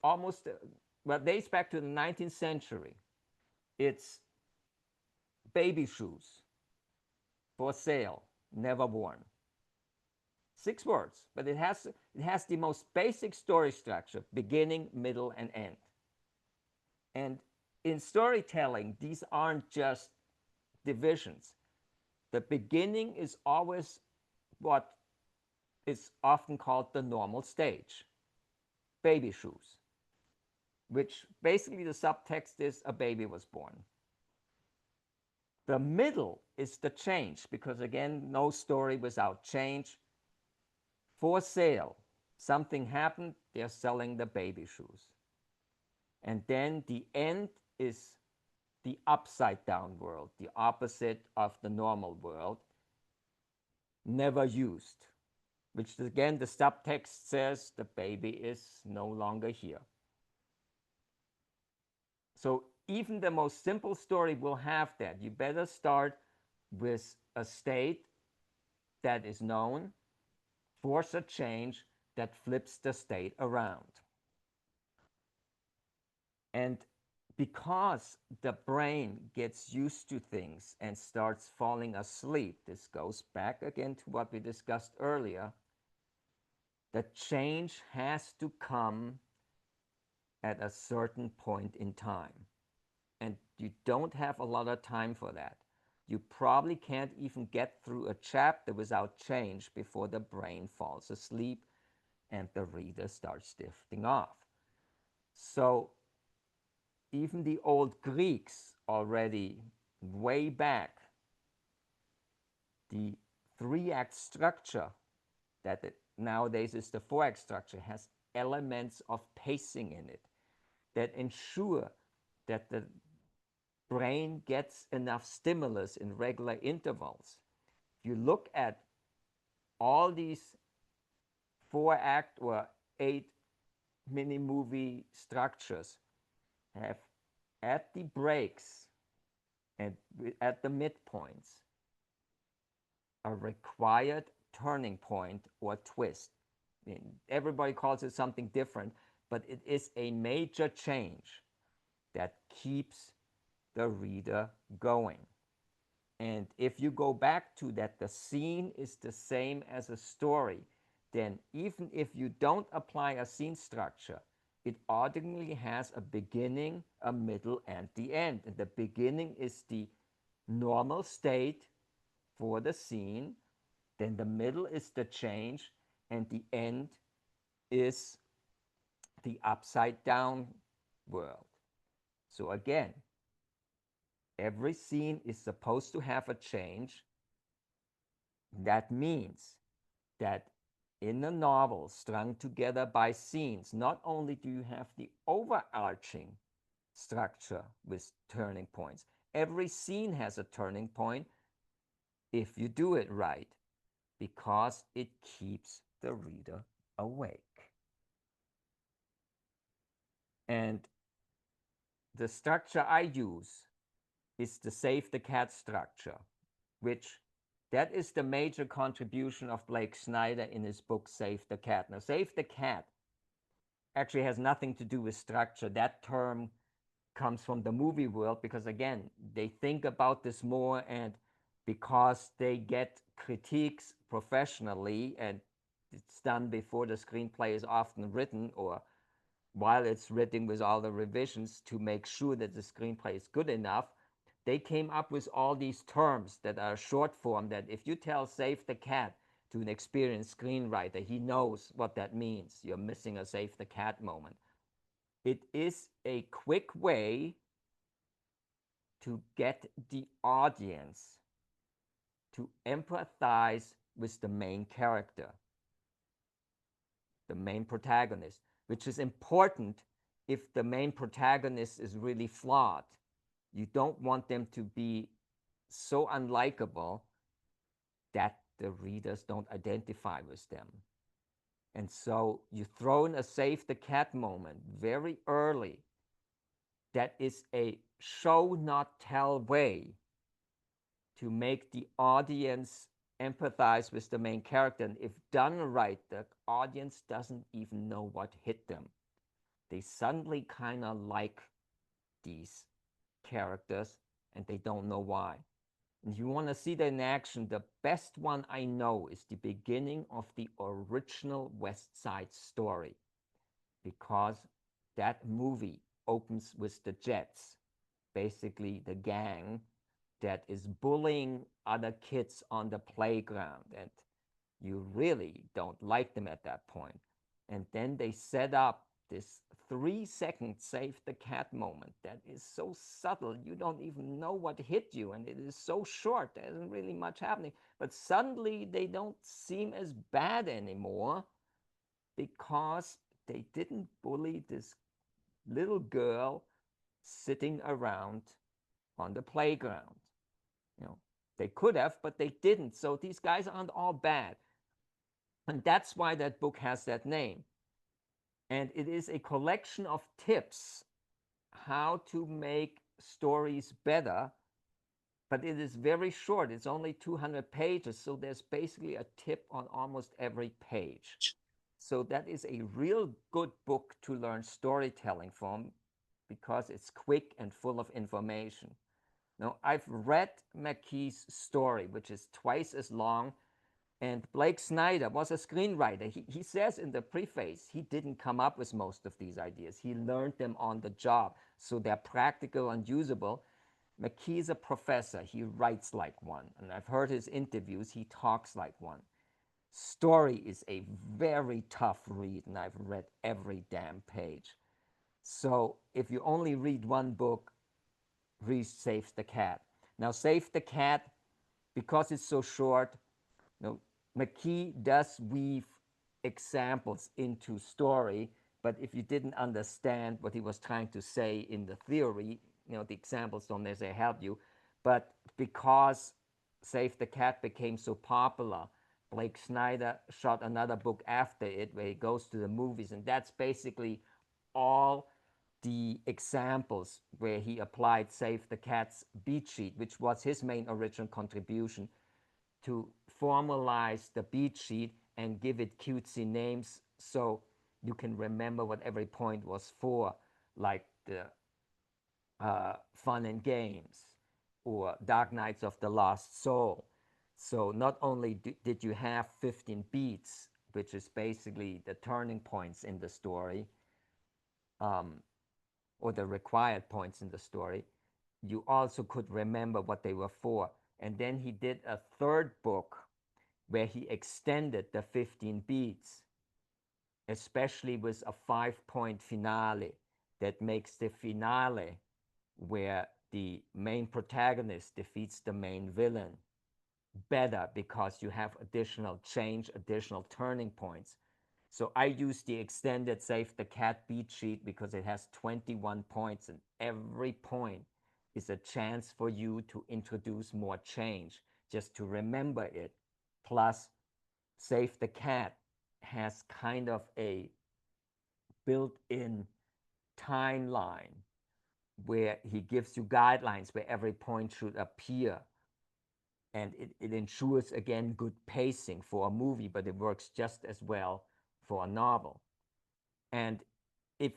A: almost, well, dates back to the 19th century. It's Baby Shoes for Sale, Never Worn. 6 words, but it has the most basic story structure, beginning, middle, and end. And in storytelling, these aren't just divisions. The beginning is always what is often called the normal stage, baby shoes, which basically the subtext is a baby was born. The middle is the change, because again, no story without change. For sale, something happened, they're selling the baby shoes. And then the end is the upside down world, the opposite of the normal world, never used, which again the subtext says the baby is no longer here. So even the most simple story will have that. You better start with a state that is known, force a change that flips the state around. And because the brain gets used to things and starts falling asleep, this goes back again to what we discussed earlier, the change has to come at a certain point in time. And you don't have a lot of time for that. You probably can't even get through a chapter without change before the brain falls asleep and the reader starts drifting off. So even the old Greeks already, way back, the 3-act structure that nowadays is the 4-act structure has elements of pacing in it that ensure that the brain gets enough stimulus in regular intervals. If you look at all these 4-act or 8 mini movie structures, have at the breaks and at the midpoints a required turning point or twist. I mean, everybody calls it something different, but it is a major change that keeps the reader going. And if you go back to that, the scene is the same as a story, then even if you don't apply a scene structure, it automatically has a beginning, a middle, and the end. And the beginning is the normal state for the scene, then the middle is the change, and the end is the upside down world. So again, every scene is supposed to have a change. That means that in a novel strung together by scenes, not only do you have the overarching structure with turning points, every scene has a turning point if you do it right, because it keeps the reader awake. And the structure I use is the Save the Cat structure, which that is the major contribution of Blake Snyder in his book Save the Cat. Now, Save the Cat actually has nothing to do with structure. That term comes from the movie world because, again, they think about this more, and because they get critiques professionally and it's done before the screenplay is often written or while it's written with all the revisions to make sure that the screenplay is good enough, they came up with all these terms that are short form that if you tell save the cat to an experienced screenwriter, he knows what that means. You're missing a save the cat moment. It is a quick way to get the audience to empathize with the main character, the main protagonist, which is important if the main protagonist is really flawed. You don't want them to be so unlikable that the readers don't identify with them. And so you throw in a save the cat moment very early. That is a show not tell way to make the audience empathize with the main character. And if done right, the audience doesn't even know what hit them. They suddenly kind of like these characters and they don't know why. And you want to see that in action, the best one I know is the beginning of the original West Side Story, because that movie opens with the Jets, basically the gang that is bullying other kids on the playground. And you really don't like them at that point. And then they set up this 3 second save the cat moment that is so subtle you don't even know what hit you, and it is so short there isn't really much happening, but suddenly they don't seem as bad anymore because they didn't bully this little girl sitting around on the playground. You know, they could have, but they didn't. So these guys aren't all bad. And that's why that book has that name. And it is a collection of tips how to make stories better, but it is very short. It's only 200 pages. So there's basically a tip on almost every page. So that is a real good book to learn storytelling from because it's quick and full of information. Now, I've read McKee's story, which is twice as long, and Blake Snyder was a screenwriter. He says in the preface he didn't come up with most of these ideas. He learned them on the job, so they're practical and usable. McKee's a professor. He writes like one, and I've heard his interviews. He talks like one. Story is a very tough read, and I've read every damn page. So if you only read one book, read Save the Cat. Now, Save the Cat, because it's so short, you know, McKee does weave examples into story, but if you didn't understand what he was trying to say in the theory, you know, the examples don't necessarily help you. But because Save the Cat became so popular, Blake Snyder shot another book after it where he goes to the movies, and that's basically all the examples where he applied Save the Cat's beat sheet, which was his main original contribution, to formalize the beat sheet and give it cutesy names so you can remember what every point was for, like the Fun and Games or Dark Knights of the Lost Soul. So not only did you have 15 beats, which is basically the turning points in the story, or the required points in the story, you also could remember what they were for. And then he did a third book where he extended the 15 beats, especially with a 5 point finale that makes the finale where the main protagonist defeats the main villain better because you have additional change, additional turning points. So I use the extended Save the Cat beat sheet because it has 21 points, and every point is a chance for you to introduce more change, just to remember it. Plus, Save the Cat has kind of a built-in timeline where he gives you guidelines where every point should appear. And it ensures, again, good pacing for a movie, but it works just as well for a novel. And if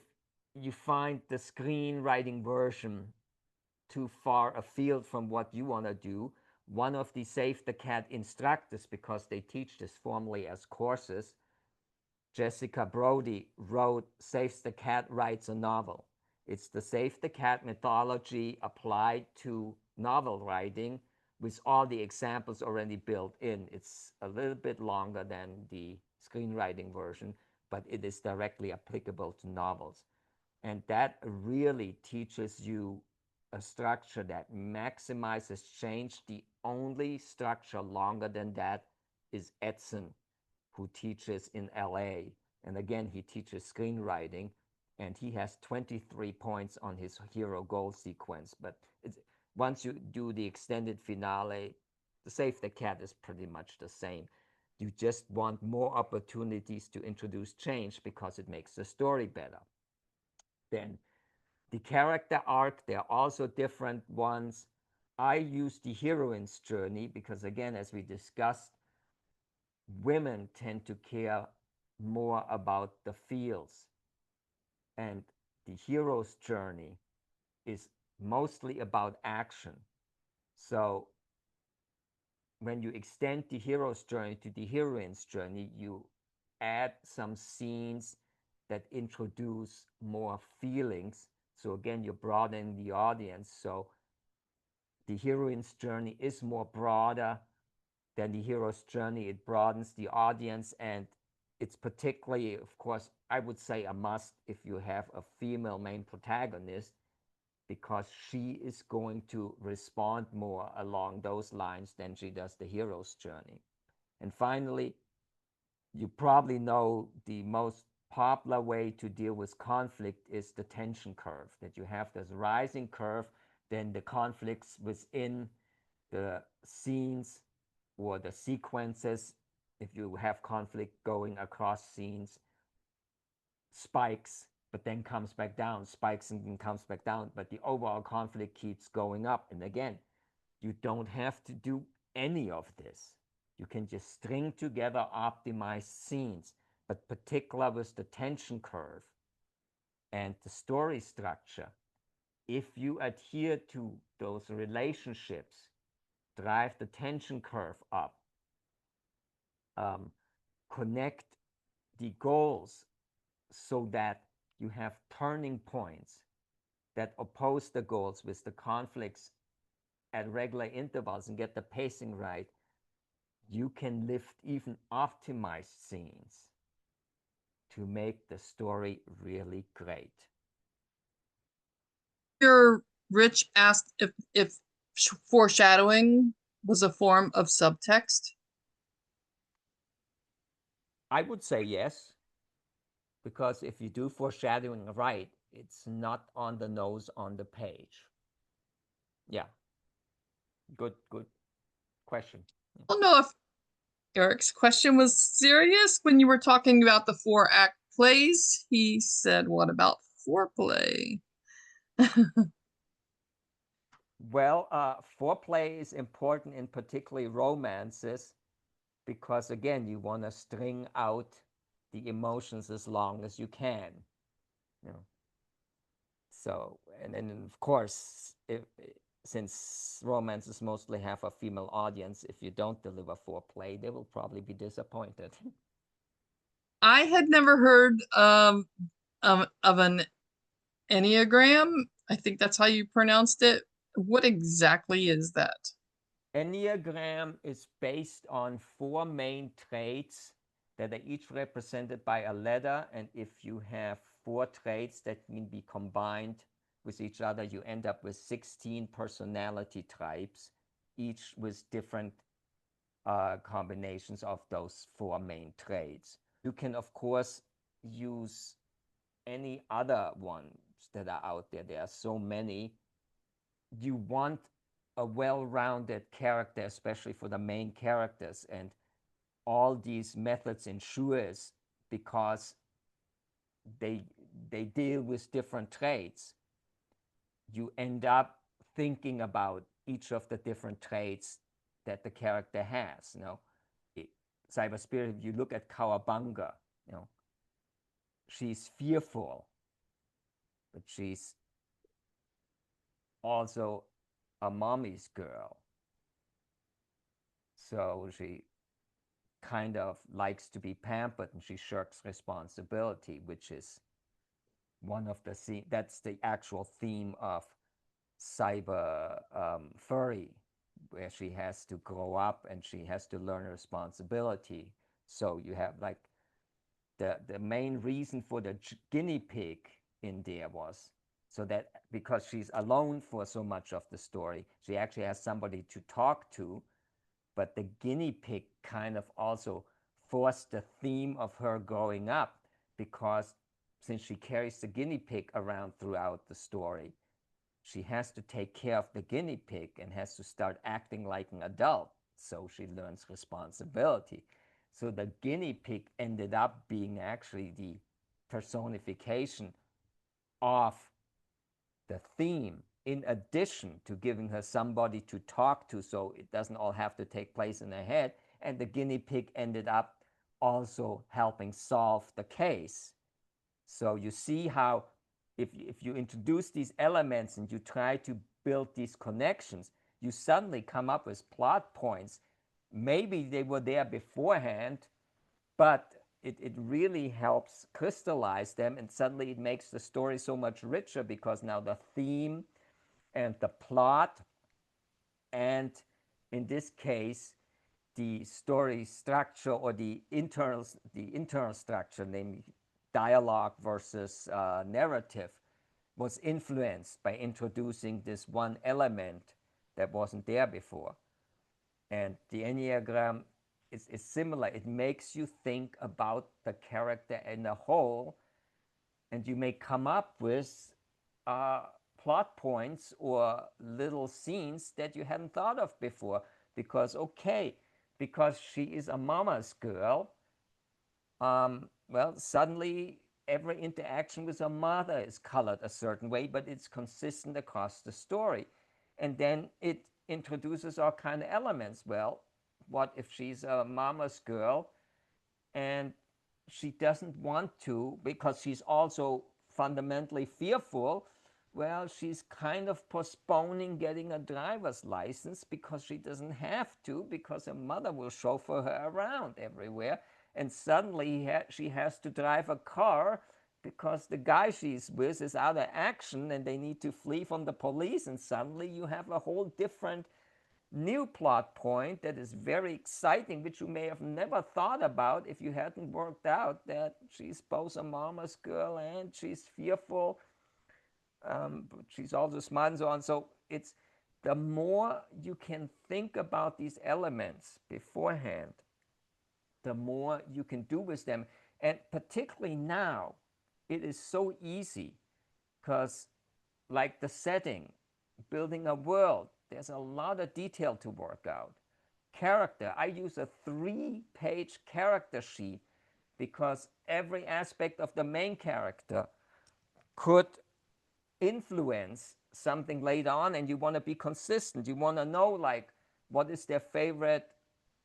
A: you find the screenwriting version too far afield from what you want to do, one of the Save the Cat instructors, because they teach this formally as courses, Jessica Brody, wrote Save the Cat Writes a Novel. It's the Save the Cat mythology applied to novel writing with all the examples already built in. It's a little bit longer than the screenwriting version, but it is directly applicable to novels. And that really teaches you a structure that maximizes change. The only structure longer than that is Edson, who teaches in LA. And again, he teaches screenwriting, and he has 23 points on his hero goal sequence. But once you do the extended finale, the Save the Cat is pretty much the same. You just want more opportunities to introduce change because it makes the story better. Then the character arc, there are also different ones. I use the heroine's journey because, again, as we discussed, women tend to care more about the feels. And the hero's journey is mostly about action. So when you extend the hero's journey to the heroine's journey, you add some scenes that introduce more feelings. So again, you broaden the audience. So the heroine's journey is more broader than the hero's journey. It broadens the audience, and it's particularly, of course, I would say a must if you have a female main protagonist, because she is going to respond more along those lines than she does the hero's journey. And finally, you probably know the most popular way to deal with conflict is the tension curve, that you have this rising curve, then the conflicts within the scenes or the sequences, if you have conflict going across scenes, spikes, but then comes back down, spikes and then comes back down, but the overall conflict keeps going up. And again, you don't have to do any of this. You can just string together optimized scenes, but particular with the tension curve and the story structure, if you adhere to those relationships, drive the tension curve up, um, connect the goals so that you have turning points that oppose the goals with the conflicts at regular intervals and get the pacing right, you can lift even optimized scenes to make the story really great.
B: Earlier, Rich asked if foreshadowing was a form of subtext.
A: I would say yes, because if you do foreshadowing right, it's not on the nose on the page. Yeah, good question.
B: I don't know if Eric's question was serious when you were talking about the 4-act plays. He said, "What about foreplay?"
A: Well, foreplay is important in particularly romances because, again, you want to string out the emotions as long as you can. You know? So, and then of course, since romances mostly have a female audience, if you don't deliver foreplay, they will probably be disappointed.
B: I had never heard of an Enneagram. I think that's how you pronounced it. What exactly is that?
A: Enneagram is based on four main traits that are each represented by a letter. And if you have four traits that can be combined with each other, you end up with 16 personality types, each with different combinations of those four main traits. You can, of course, use any other ones that are out there. There are so many. You want a well-rounded character, especially for the main characters, and all these methods ensures because they they deal with different traits. You end up thinking about each of the different traits that the character has. Cyber Spirit, if you look at Kawabanga, you know, she's fearful, but she's also a mommy's girl. So she kind of likes to be pampered and she shirks responsibility, which is one of the that's the actual theme of cyber furry, where she has to grow up and she has to learn responsibility. So you have like the main reason for the guinea pig in there was so that because she's alone for so much of the story, she actually has somebody to talk to. But the guinea pig kind of also forced the theme of her growing up because since she carries the guinea pig around throughout the story, she has to take care of the guinea pig and has to start acting like an adult. So she learns responsibility. So the guinea pig ended up being actually the personification of the theme, in addition to giving her somebody to talk to so it doesn't all have to take place in her head. And the guinea pig ended up also helping solve the case. So you see how if you introduce these elements and you try to build these connections, you suddenly come up with plot points. Maybe they were there beforehand, but it really helps crystallize them, and suddenly it makes the story so much richer because now the theme and the plot, and in this case, the story structure or the internal structure, namely dialogue versus narrative, was influenced by introducing this one element that wasn't there before. And the Enneagram is similar. It makes you think about the character in a whole, and you may come up with uh, plot points or little scenes that you hadn't thought of before. Because, okay, because she is a mama's girl, well, suddenly every interaction with her mother is colored a certain way, but it's consistent across the story. And then it introduces all kind of elements. Well, what if she's a mama's girl and she doesn't want to because she's also fundamentally fearful? Well, she's kind of postponing getting a driver's license because she doesn't have to, because her mother will chauffeur her around everywhere. And suddenly she has to drive a car because the guy she's with is out of action and they need to flee from the police. And suddenly you have a whole different new plot point that is very exciting, which you may have never thought about if you hadn't worked out that she's both a mama's girl and she's fearful, but she's also smart and so on. So it's the more you can think about these elements beforehand, the more you can do with them. And particularly now, it is so easy because, like the setting, building a world, there's a lot of detail to work out. Character, I use a 3-page character sheet because every aspect of the main character could influence something later on, and you want to be consistent. You want to know, like, what is their favorite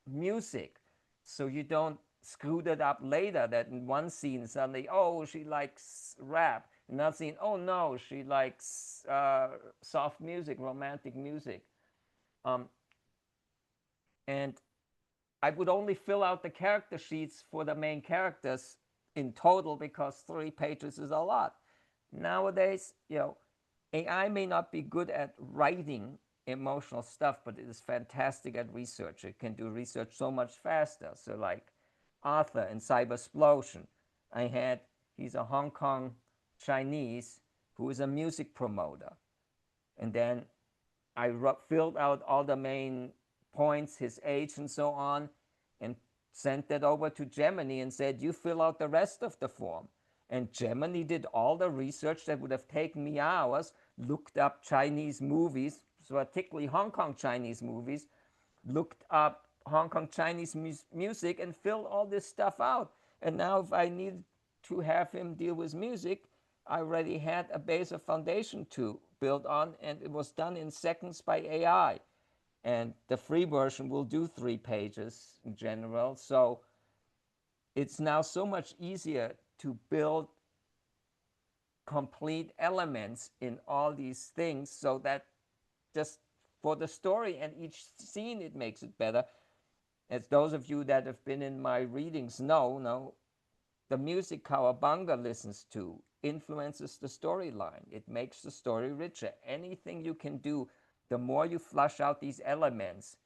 A: music, so you don't screw that up later, that in one scene suddenly, oh, she likes rap, another scene, oh no, she likes soft music, romantic music. um, and I would only fill out the character sheets for the main characters in total because 3 pages is a lot. Nowadays, AI may not be good at writing emotional stuff, but it is fantastic at research. It can do research so much faster. So, like Arthur in Cyber Explosion, he's a Hong Kong Chinese who is a music promoter. And then I filled out all the main points, his age and so on, and sent that over to Gemini and said, you fill out the rest of the form. And Gemini did all the research that would have taken me hours, looked up Chinese movies, particularly Hong Kong Chinese movies, looked up Hong Kong Chinese music, and filled all this stuff out. And now, if I need to have him deal with music, I already had a base of foundation to build on, and it was done in seconds by AI. And the free version will do 3 pages in general. So it's now so much easier to build complete elements in all these things, so that just for the story and each scene, it makes it better. As those of you that have been in my readings know, the music Cowabunga listens to influences the storyline. It makes the story richer. Anything you can do, the more you flush out these elements,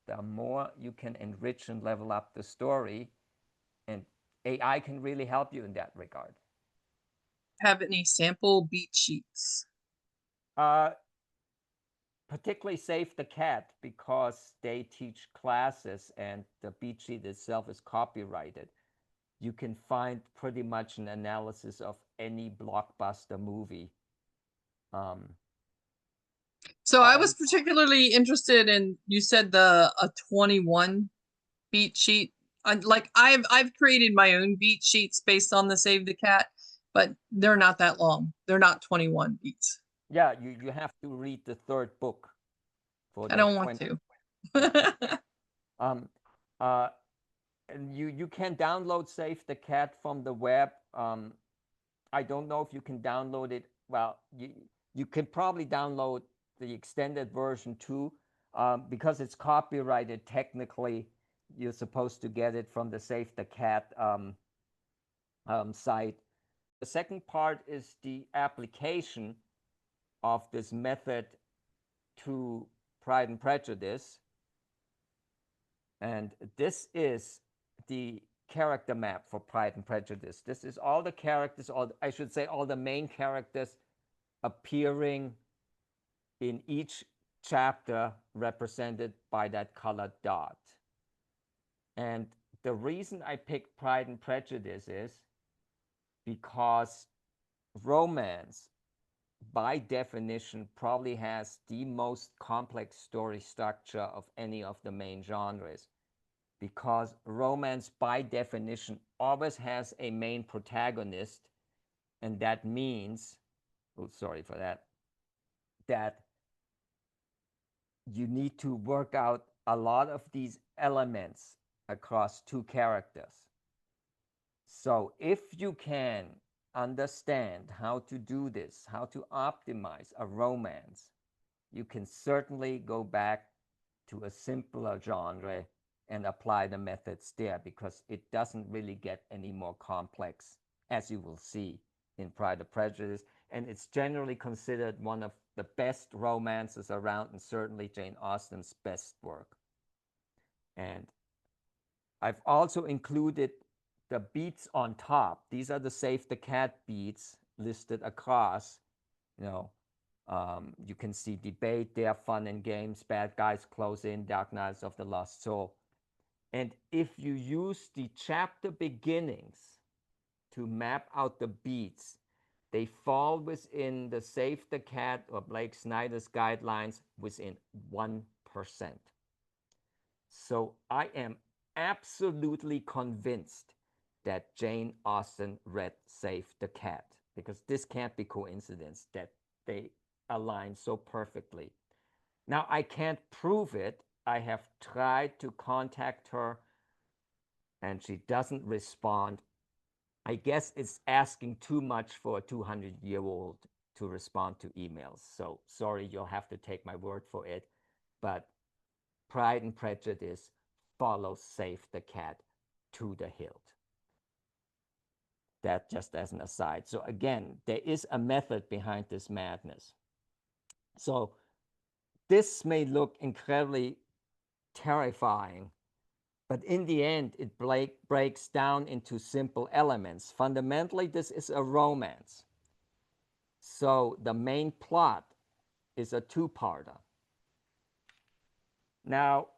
A: the more you can enrich and level up the story. And AI can really help you in that regard.
B: Have any sample beat sheets?
A: Uh, Particularly Save the Cat because they teach classes and the beat sheet itself is copyrighted. You can find pretty much an analysis of any blockbuster movie. Um,
B: So I
A: on
B: was particularly interested in, you said the a 21 beat sheet. Like I've created my own beat sheets based on the Save the Cat, but they're not that long. They're not 21 beats.
A: Yeah, you have to read the third book for
B: I
A: the
B: don't want
A: 20.
B: to.
A: Yeah. Um, uh, and you can download Save the Cat from the web. I don't know if you can download it. Well, you can probably download the extended version too, because it's copyrighted. Technically, you're supposed to get it from the Save the Cat site. The second part is the application of this method to Pride and Prejudice. And this is the character map for Pride and Prejudice. This is all the characters, or I should say, all the main characters appearing in each chapter represented by that colored dot. And the reason I picked Pride and Prejudice is because romance, by definition, probably has the most complex story structure of any of the main genres. Because romance, by definition, always has a main protagonist, and that means, oh, sorry for that, that you need to work out a lot of these elements across two characters. So if you can understand how to do this, how to optimize a romance, you can certainly go back to a simpler genre and apply the methods there because it doesn't really get any more complex, as you will see in Pride and Prejudice. And it's generally considered one of the best romances around, and certainly Jane Austen's best work. And I've also included the beats on top. These are the Save the Cat beats listed across. You know, you can see debate there, fun and games, bad guys close in, Dark Knights of the Lost Soul. And if you use the chapter beginnings to map out the beats, they fall within the Save the Cat or Blake Snyder's guidelines within 1%. So I am absolutely convinced that Jane Austen read Save the Cat because this can't be coincidence that they align so perfectly. Now, I can't prove it. I have tried to contact her and she doesn't respond. I guess it's asking too much for a 200-year-old to respond to emails. So sorry, you'll have to take my word for it. But Pride and Prejudice follows Save the Cat to the hilt. That just as an aside. So again, there is a method behind this madness. So this may look incredibly terrifying, but in the end, it breaks down into simple elements. Fundamentally, this is a romance. So the main plot is a two-parter. Now,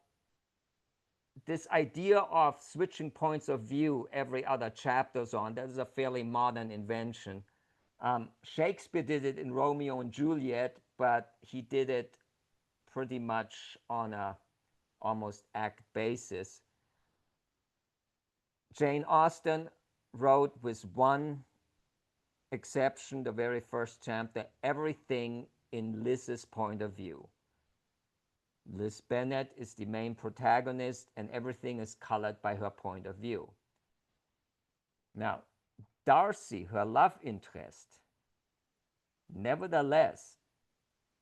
A: this idea of switching points of view every other chapter on, that is a fairly modern invention. Shakespeare did it in Romeo and Juliet, but he did it pretty much on a almost act basis. Jane Austen wrote with one exception, the very first chapter, everything in Liz's point of view. Liz Bennet is the main protagonist, and everything is colored by her point of view. Now, Darcy, her love interest, nevertheless,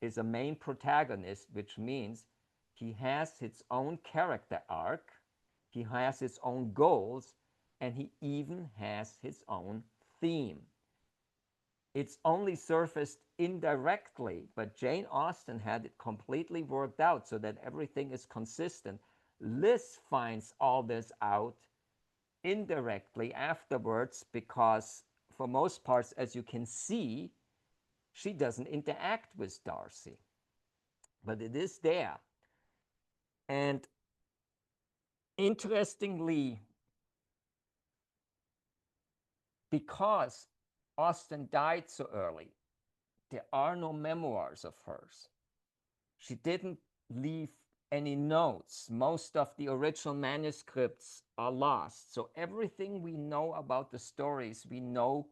A: is a main protagonist, which means he has his own character arc, he has his own goals, and he even has his own theme. It's only surfaced indirectly, but Jane Austen had it completely worked out so that everything is consistent. Liz finds all this out indirectly afterwards because, for most parts, as you can see, she doesn't interact with Darcy. But it is there. And interestingly, because Austen died so early, there are no memoirs of hers. She didn't leave any notes. Most of the original manuscripts are lost. So everything we know about the stories, we know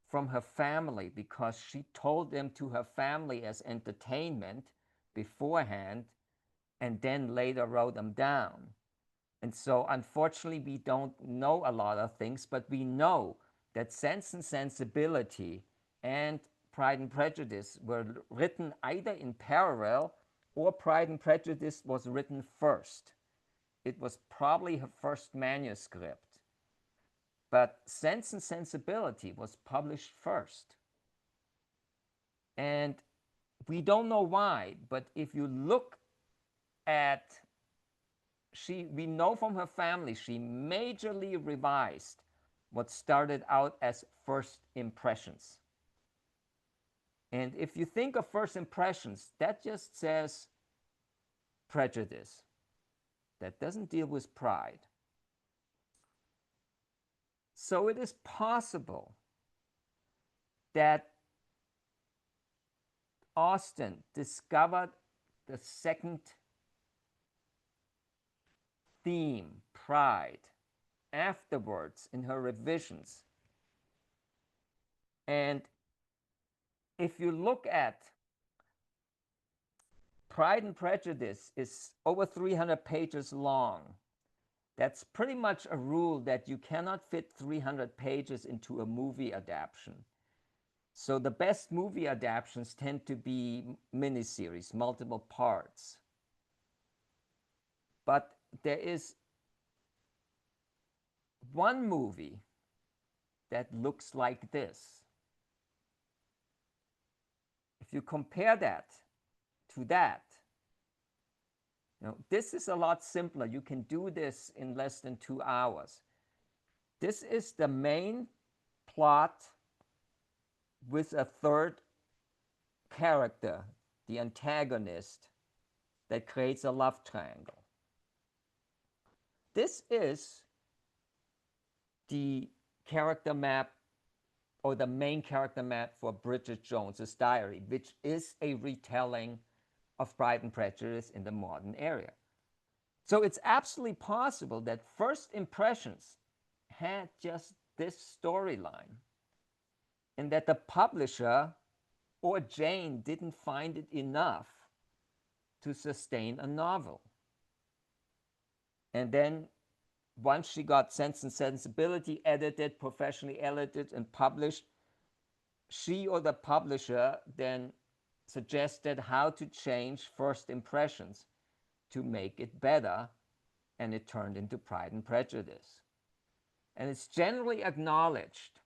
A: from her family because she told them to her family as entertainment beforehand and then later wrote them down. And so, unfortunately, we don't know a lot of things, but we know that Sense and Sensibility and Pride and Prejudice were written either in parallel or Pride and Prejudice was written first. It was probably her first manuscript. But Sense and Sensibility was published first. And we don't know why, but if you look at we know from her family she majorly revised what started out as first impressions. And if you think of first impressions, that just says prejudice. That doesn't deal with pride. So it is possible that Austen discovered the second theme, pride, afterwards in her revisions. And if you look at Pride and Prejudice is over 300 pages long. That's pretty much a rule that you cannot fit 300 pages into a movie adaptation. So the best movie adaptations tend to be miniseries, multiple parts. But there is one movie that looks like this. If you compare that to that, this is a lot simpler. You can do this in less than 2 hours. This is the main plot with a third character, the antagonist, that creates a love triangle. This is the character map or the main character map for Bridget Jones's Diary, which is a retelling of Pride and Prejudice in the modern era. So it's absolutely possible that First Impressions had just this storyline and that the publisher or Jane didn't find it enough to sustain a novel. And then once she got Sense and Sensibility edited, professionally edited, and published, she or the publisher then suggested how to change First Impressions to make it better, and it turned into Pride and Prejudice. And it's generally acknowledged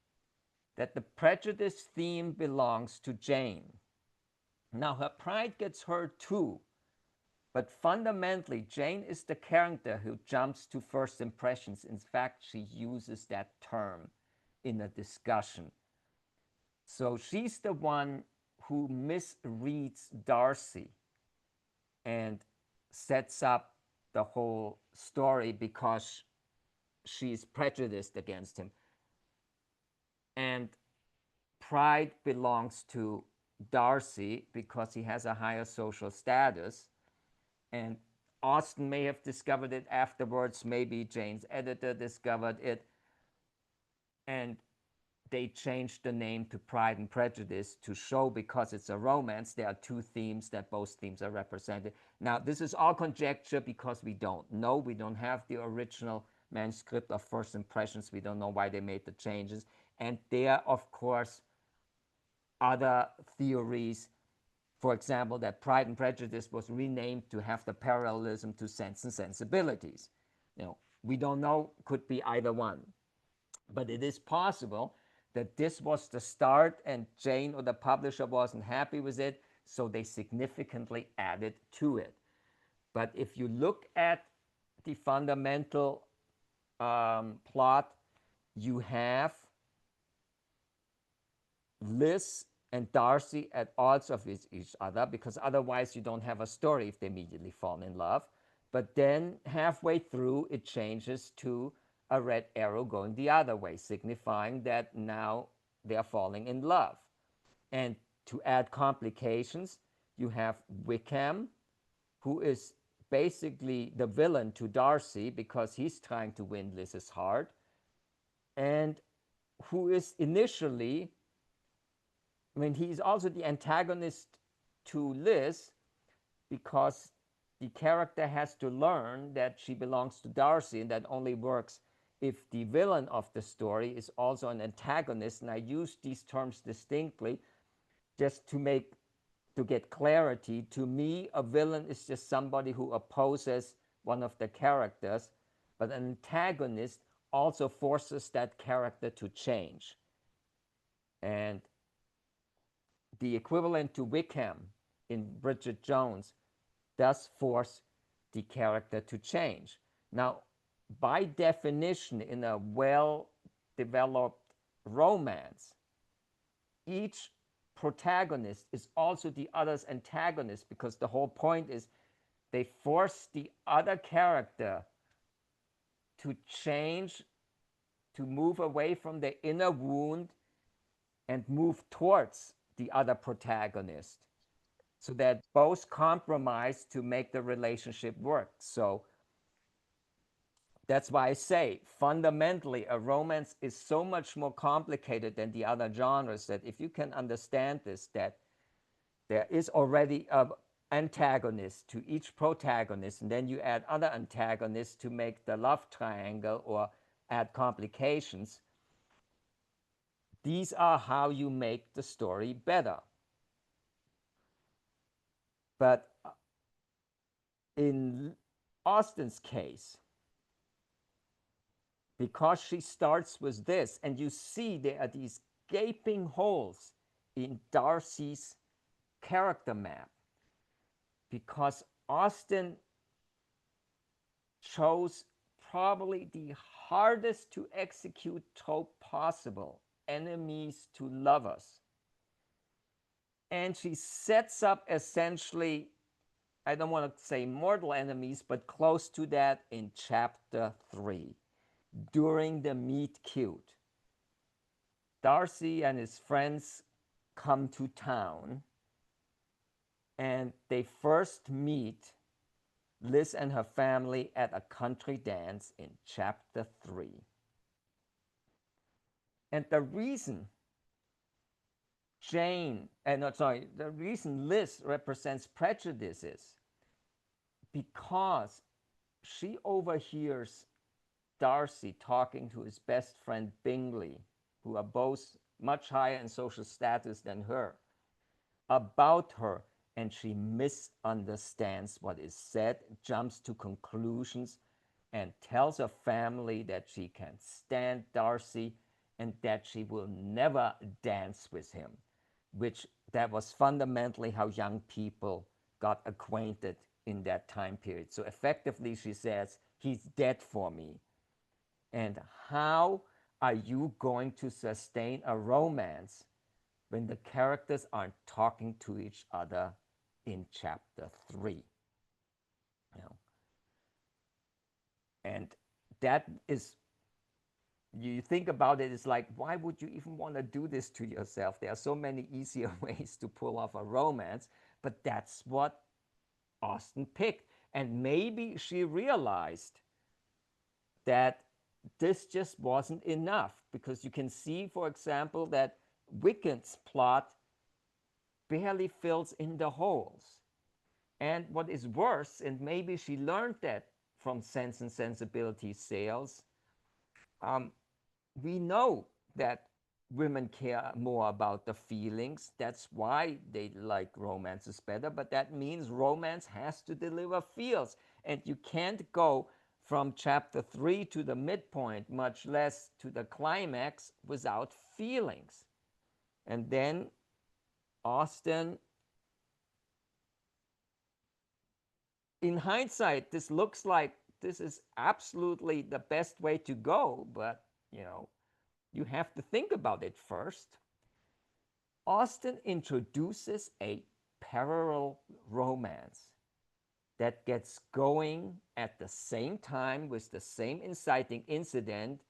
A: that the prejudice theme belongs to Jane. Now, her pride gets hurt too, but fundamentally, Jane is the character who jumps to first impressions. In fact, she uses that term in a discussion. So she's the one who misreads Darcy and sets up the whole story because she's prejudiced against him. And pride belongs to Darcy because he has a higher social status. And Austen may have discovered it afterwards. Maybe Jane's editor discovered it. And they changed the name to Pride and Prejudice to show, because it's a romance, there are two themes, that both themes are represented. Now, this is all conjecture because we don't know. We don't have the original manuscript of First Impressions. We don't know why they made the changes. And there, of course, other theories. For example, that Pride and Prejudice was renamed to have the parallelism to Sense and Sensibilities. We don't know, could be either one. But it is possible that this was the start and Jane or the publisher wasn't happy with it, so they significantly added to it. But if you look at the fundamental plot, you have Liz and Darcy at odds with each other, because otherwise you don't have a story if they immediately fall in love. But then halfway through, it changes to a red arrow going the other way, signifying that now they are falling in love. And to add complications, you have Wickham, who is basically the villain to Darcy because he's trying to win Liz's heart, and who is initially, I mean, he's also the antagonist to Liz because the character has to learn that she belongs to Darcy, and that only works if the villain of the story is also an antagonist. And I use these terms distinctly just to get clarity. To me, a villain is just somebody who opposes one of the characters, but an antagonist also forces that character to change. And the equivalent to Wickham in Bridget Jones does force the character to change. Now, by definition, in a well developed romance, each protagonist is also the other's antagonist, because the whole point is they force the other character to change, to move away from their inner wound and move towards the other protagonist, so that both compromise to make the relationship work. So that's why I say fundamentally a romance is so much more complicated than the other genres, that if you can understand this, that there is already an antagonist to each protagonist, and then you add other antagonists to make the love triangle or add complications. These are how you make the story better. But in Austen's case, because she starts with this, and you see there are these gaping holes in Darcy's character map, because Austen chose probably the hardest to execute trope possible, enemies to lovers. And she sets up essentially, I don't want to say mortal enemies, but close to that in chapter 3, during the meet cute. Darcy and his friends come to town, and they first meet Liz and her family at a country dance in chapter 3. And the reason the reason Liz represents prejudice is because she overhears Darcy talking to his best friend Bingley, who are both much higher in social status than her, about her, and she misunderstands what is said, jumps to conclusions, and tells her family that she can't stand Darcy and that she will never dance with him, which that was fundamentally how young people got acquainted in that time period. So effectively, she says, he's dead for me. And how are you going to sustain a romance when the characters aren't talking to each other in chapter 3? You know? And that is, you think about it, it's like, why would you even want to do this to yourself? There are so many easier ways to pull off a romance, but that's what Austen picked. And maybe she realized that this just wasn't enough, because you can see, for example, that Wickham's plot barely fills in the holes. And what is worse, and maybe she learned that from Sense and Sensibility sales, we know that women care more about the feelings. That's why they like romances better, but that means romance has to deliver feels. And you can't go from chapter 3 to the midpoint, much less to the climax, without feelings. And then Austen, in hindsight, this looks like this is absolutely the best way to go, but you have to think about it first. Austen introduces a parallel romance that gets going at the same time with the same inciting incident,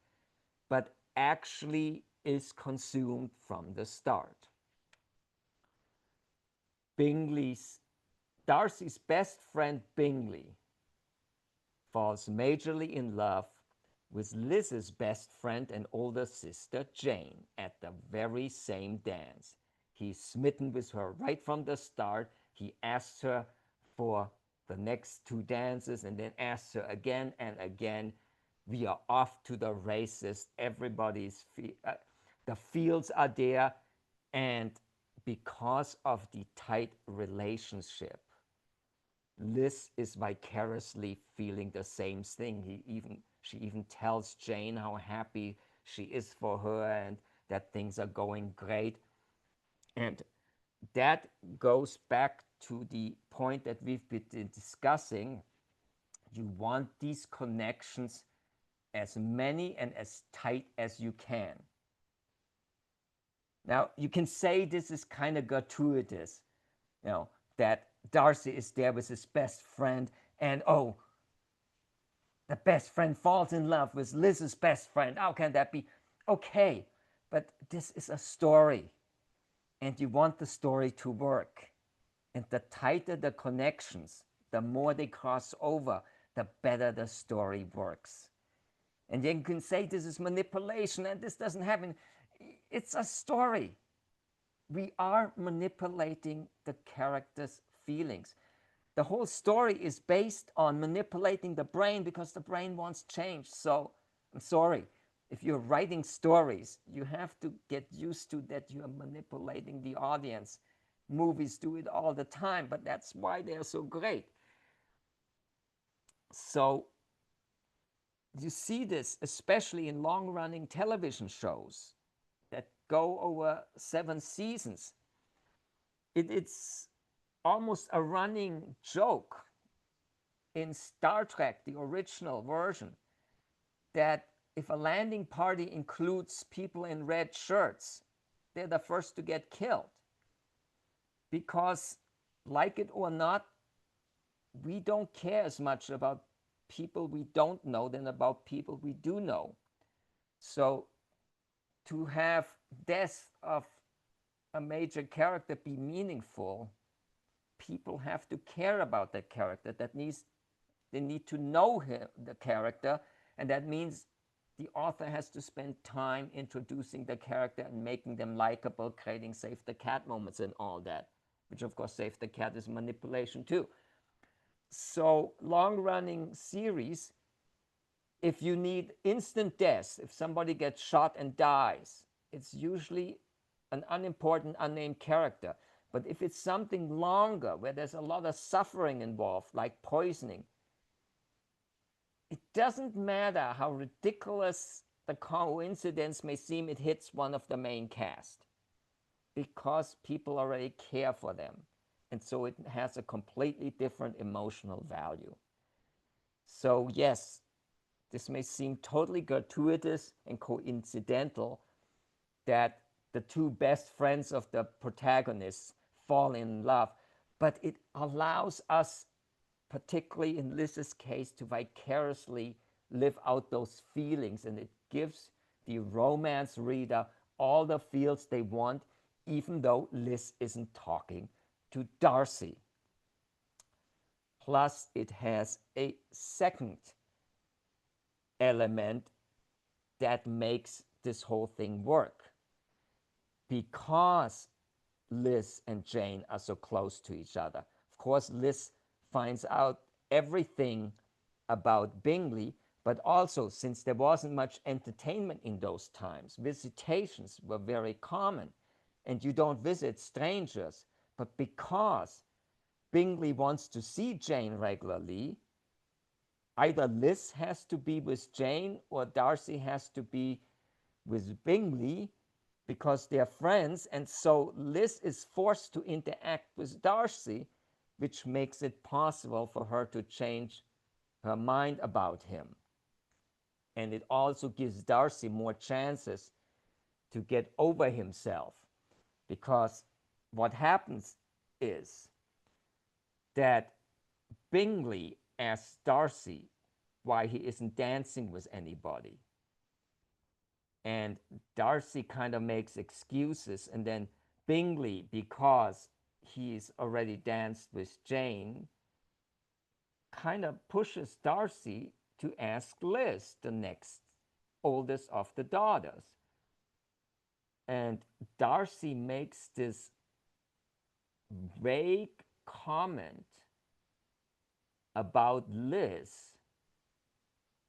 A: but actually is consumed from the start. Bingley's Darcy's best friend Bingley falls majorly in love with Liz's best friend and older sister Jane at the very same dance. He's smitten with her right from the start. He asks her for the next two dances and then asks her again and again. We are off to the races. The fields are there, and because of the tight relationship, Liz is vicariously feeling the same thing. She even tells Jane how happy she is for her and that things are going great. And that goes back to the point that we've been discussing. You want these connections as many and as tight as you can. Now, you can say this is kind of gratuitous, that Darcy is there with his best friend, and the best friend falls in love with Liz's best friend. How can that be? Okay, but this is a story, and you want the story to work. And the tighter the connections, the more they cross over, the better the story works. And you can say this is manipulation and this doesn't happen. It's a story. We are manipulating the characters' feelings. The whole story is based on manipulating the brain because the brain wants change. So I'm sorry, if you're writing stories, you have to get used to that you're manipulating the audience. Movies do it all the time, but that's why they're so great. So you see this especially in long-running television shows that go over 7 seasons. It's almost a running joke in Star Trek, the original version, that if a landing party includes people in red shirts, they're the first to get killed. Because, like it or not, we don't care as much about people we don't know than about people we do know. So to have death of a major character be meaningful, people have to care about that character. They need to know the character, and that means the author has to spend time introducing the character and making them likable, creating save the cat moments and all that, which of course save the cat is manipulation too. So long-running series, if you need instant death, if somebody gets shot and dies, it's usually an unimportant, unnamed character. But if it's something longer, where there's a lot of suffering involved, like poisoning, it doesn't matter how ridiculous the coincidence may seem, it hits one of the main cast because people already care for them. And so it has a completely different emotional value. So yes, this may seem totally gratuitous and coincidental that the two best friends of the protagonists fall in love, but it allows us, particularly in Liz's case, to vicariously live out those feelings, and it gives the romance reader all the feels they want, even though Liz isn't talking to Darcy. Plus, it has a second element that makes this whole thing work. Because Liz and Jane are so close to each other. Of course, Liz finds out everything about Bingley, but also since there wasn't much entertainment in those times, visitations were very common, and you don't visit strangers. But because Bingley wants to see Jane regularly, either Liz has to be with Jane or Darcy has to be with Bingley because they're friends. And so Liz is forced to interact with Darcy, which makes it possible for her to change her mind about him. And it also gives Darcy more chances to get over himself because what happens is that Bingley asks Darcy why he isn't dancing with anybody. And Darcy kind of makes excuses, and then Bingley, because he's already danced with Jane, kind of pushes Darcy to ask Liz, the next oldest of the daughters. And Darcy makes this vague comment about Liz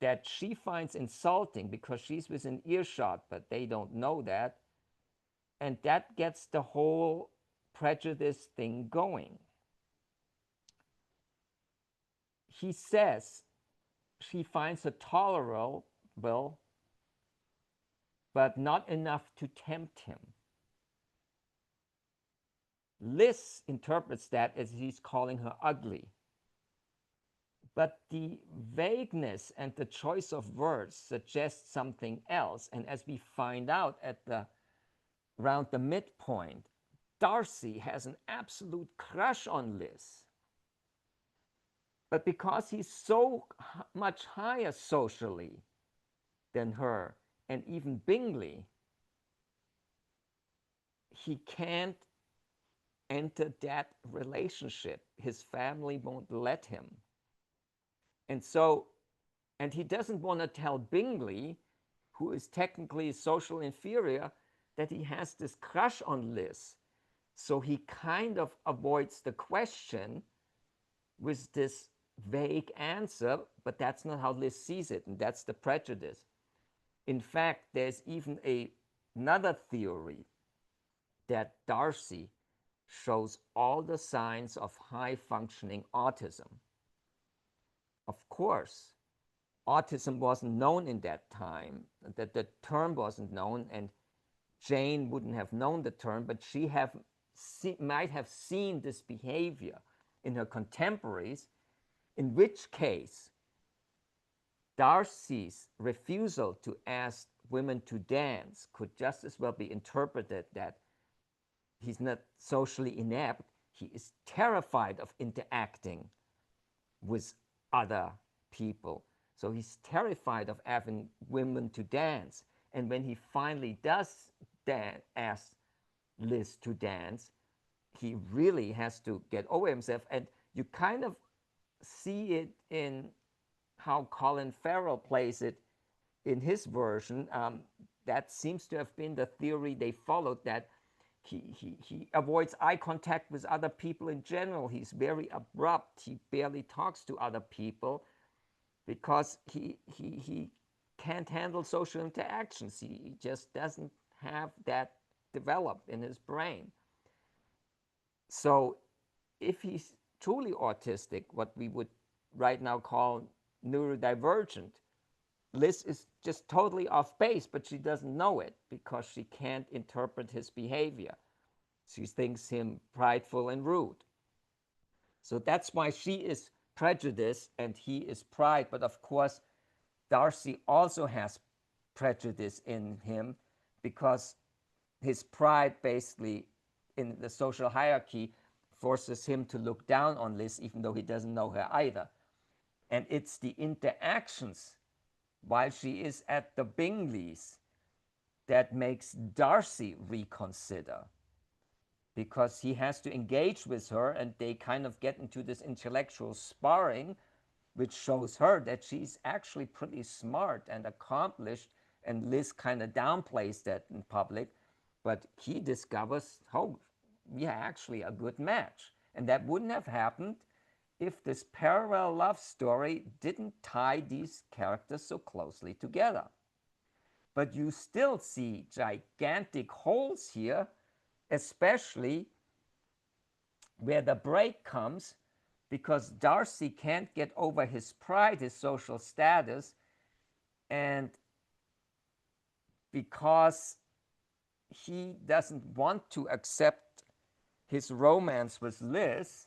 A: that she finds insulting because she's within earshot, but they don't know that. And that gets the whole prejudice thing going. He says she finds her tolerable, but not enough to tempt him. Liz interprets that as he's calling her ugly. But the vagueness and the choice of words suggests something else. And as we find out at the around the midpoint, Darcy has an absolute crush on Liz. But because he's so much higher socially than her, and even Bingley, he can't enter that relationship. His family won't let him. And so, and he doesn't want to tell Bingley, who is technically a social inferior, that he has this crush on Liz. So he kind of avoids the question with this vague answer, but that's not how Liz sees it, and that's the prejudice. In fact, there's even another theory that Darcy shows all the signs of high functioning autism. Of course, autism wasn't known in that time, that the term wasn't known, and Jane wouldn't have known the term, but she might have seen this behavior in her contemporaries, in which case Darcy's refusal to ask women to dance could just as well be interpreted that he's not socially inept, he is terrified of interacting with other people. So he's terrified of having women to dance. And when he finally does ask Liz to dance, he really has to get over himself. And you kind of see it in how Colin Farrell plays it in his version. That seems to have been the theory they followed, that he avoids eye contact with other people in general. He's very abrupt. He barely talks to other people because he can't handle social interactions. He just doesn't have that developed in his brain. So if he's truly autistic, what we would right now call neurodivergent, Liz is just totally off base, but she doesn't know it because she can't interpret his behavior. She thinks him prideful and rude. So that's why she is prejudice and he is pride. But of course, Darcy also has prejudice in him because his pride basically in the social hierarchy forces him to look down on Liz even though he doesn't know her either. And it's the interactions while she is at the Bingleys that makes Darcy reconsider, because he has to engage with her and they kind of get into this intellectual sparring, which shows her that she's actually pretty smart and accomplished, and Liz kind of downplays that in public, but he discovers, oh, we are actually a good match. And that wouldn't have happened if this parallel love story didn't tie these characters so closely together. But you still see gigantic holes here, especially where the break comes because Darcy can't get over his pride, his social status, and because he doesn't want to accept his romance with Liz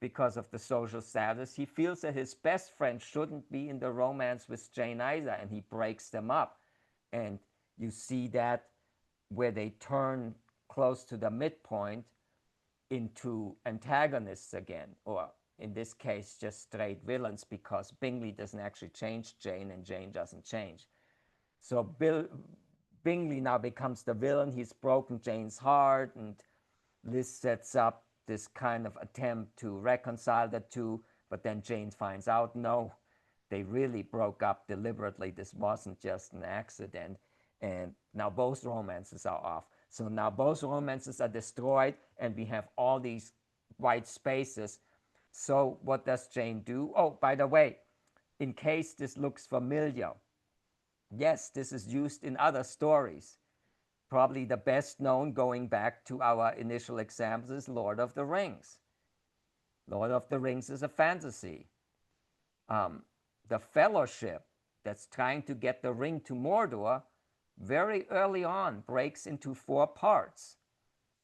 A: because of the social status, he feels that his best friend shouldn't be in the romance with Jane either, and he breaks them up. And you see that where they turn close to the midpoint into antagonists again, or in this case, just straight villains, because Bingley doesn't actually change Jane and Jane doesn't change. So Bingley now becomes the villain. He's broken Jane's heart, and Liz sets up this kind of attempt to reconcile the two, but then Jane finds out no, they really broke up deliberately. This wasn't just an accident. And now both romances are off. So now both romances are destroyed, and we have all these white spaces. So what does Jane do? Oh, by the way, in case this looks familiar, yes, this is used in other stories. Probably the best known, going back to our initial examples, is Lord of the Rings. Lord of the Rings is a fantasy. The Fellowship that's trying to get the ring to Mordor very early on breaks into 4 parts.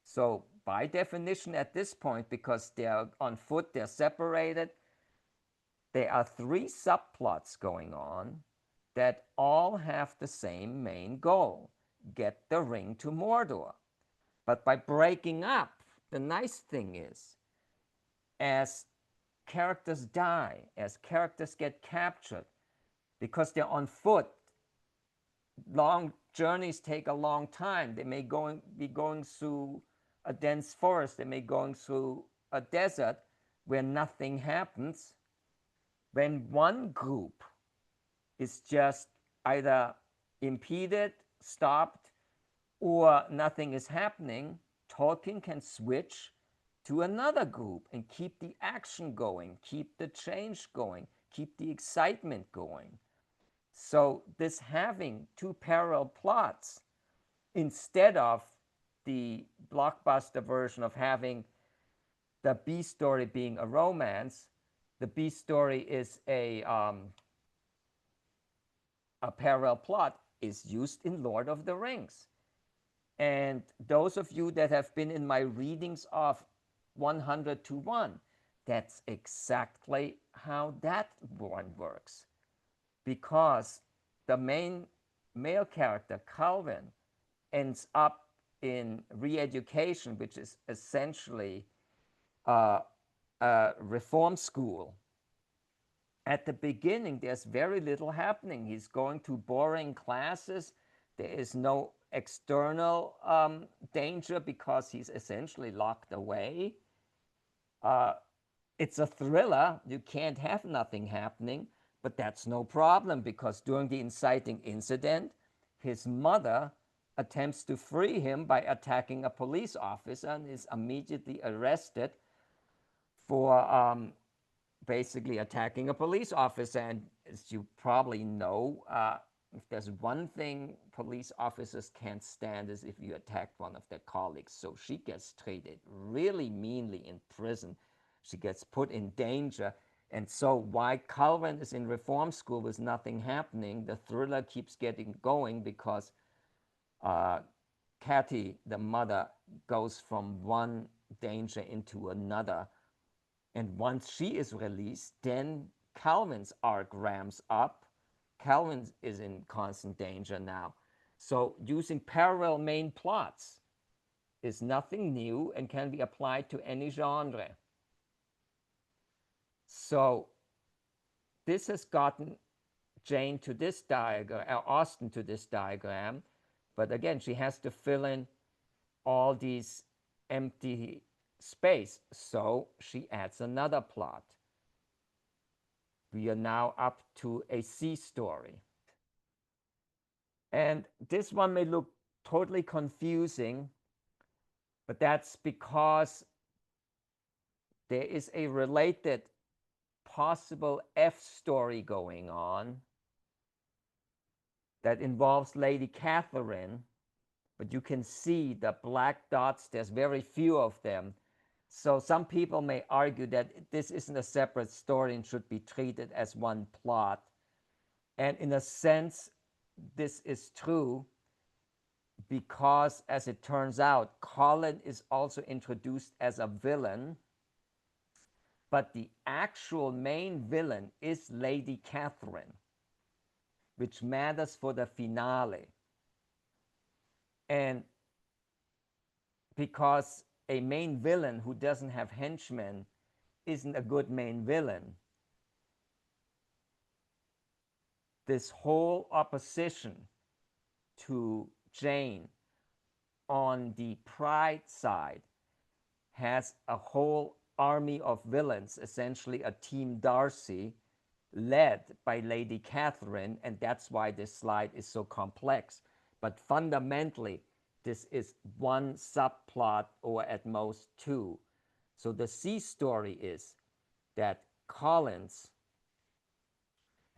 A: So by definition at this point, because they're on foot, they're separated, there are 3 subplots going on that all have the same main goal: get the ring to Mordor. But by breaking up, the nice thing is, as characters die, as characters get captured, because they're on foot, long journeys take a long time. They may be going through a dense forest, they may be going through a desert where nothing happens. When one group is just either impeded, stopped, or nothing is happening, Tolkien can switch to another group and keep the action going, keep the change going, keep the excitement going. So this having 2 parallel plots instead of the blockbuster version of having the B story being a romance, the B story is a parallel plot, is used in Lord of the Rings. And those of you that have been in my readings of 100 to 1, that's exactly how that one works. Because the main male character, Calvin, ends up in re-education, which is essentially a reform school. At the beginning, there's very little happening. He's going to boring classes. There is no external danger because he's essentially locked away. It's a thriller. You can't have nothing happening, but that's no problem because during the inciting incident, his mother attempts to free him by attacking a police officer and is immediately arrested for basically attacking a police officer. And as you probably know, if there's one thing police officers can't stand is if you attack one of their colleagues. So she gets treated really meanly in prison. She gets put in danger. And so while Calvin is in reform school with nothing happening, the thriller keeps getting going because Cathy, the mother, goes from one danger into another. And once she is released, then Calvin's arc ramps up. Calvin is in constant danger now. So using parallel main plots is nothing new and can be applied to any genre. So this has gotten Jane to this diagram, or Austen to this diagram. But again, she has to fill in all these empty space. So she adds another plot. We are now up to a C story. And this one may look totally confusing, but that's because there is a related possible F story going on that involves Lady Catherine, but you can see the black dots, there's very few of them. So some people may argue that this isn't a separate story and should be treated as one plot. And in a sense, this is true because, as it turns out, Colin is also introduced as a villain, but the actual main villain is Lady Catherine, which matters for the finale. And because a main villain who doesn't have henchmen isn't a good main villain, this whole opposition to Jane on the Pride side has a whole army of villains, essentially a Team Darcy, led by Lady Catherine, and that's why this slide is so complex. But fundamentally, this is one subplot, or at most two. So the C story is that Collins,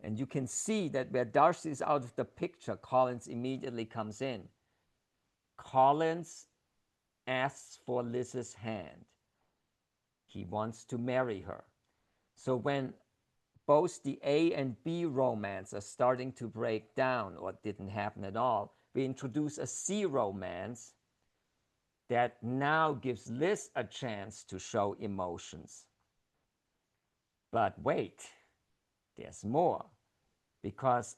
A: and you can see that where Darcy is out of the picture, Collins immediately comes in. Collins asks for Liz's hand. He wants to marry her. So when both the A and B romance are starting to break down, or didn't happen at all, we introduce a C romance that now gives Liz a chance to show emotions. But wait, there's more, because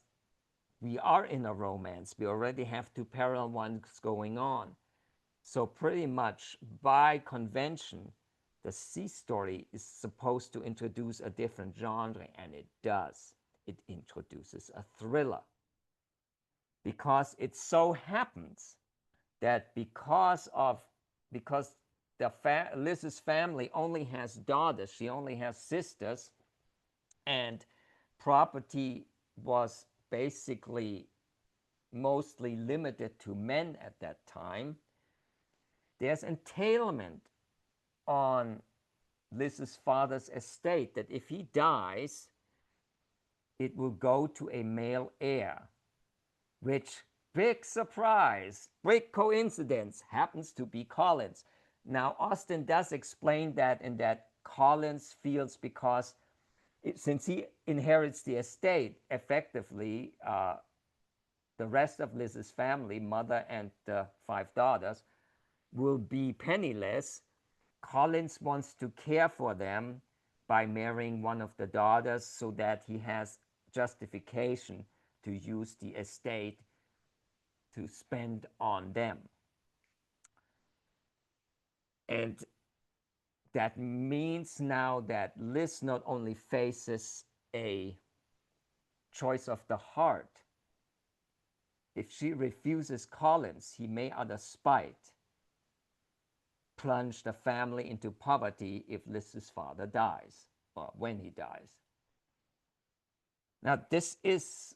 A: we are in a romance. We already have two parallel ones going on. So pretty much by convention, the C story is supposed to introduce a different genre, and it does. It introduces a thriller. Because it so happens that because Liz's family only has daughters, she only has sisters, and property was basically mostly limited to men at that time, there's entailment on Liz's father's estate that if he dies, it will go to a male heir, which, big surprise, big coincidence, happens to be Collins. Now, Austen does explain that in that Collins feels because since he inherits the estate, effectively, the rest of Liz's family, mother and the five daughters, will be penniless. Collins wants to care for them by marrying one of the daughters so that he has justification to use the estate to spend on them. And that means now that Liz not only faces a choice of the heart, if she refuses Collins, he may, out of spite, plunge the family into poverty if Liz's father dies, or when he dies. Now, this is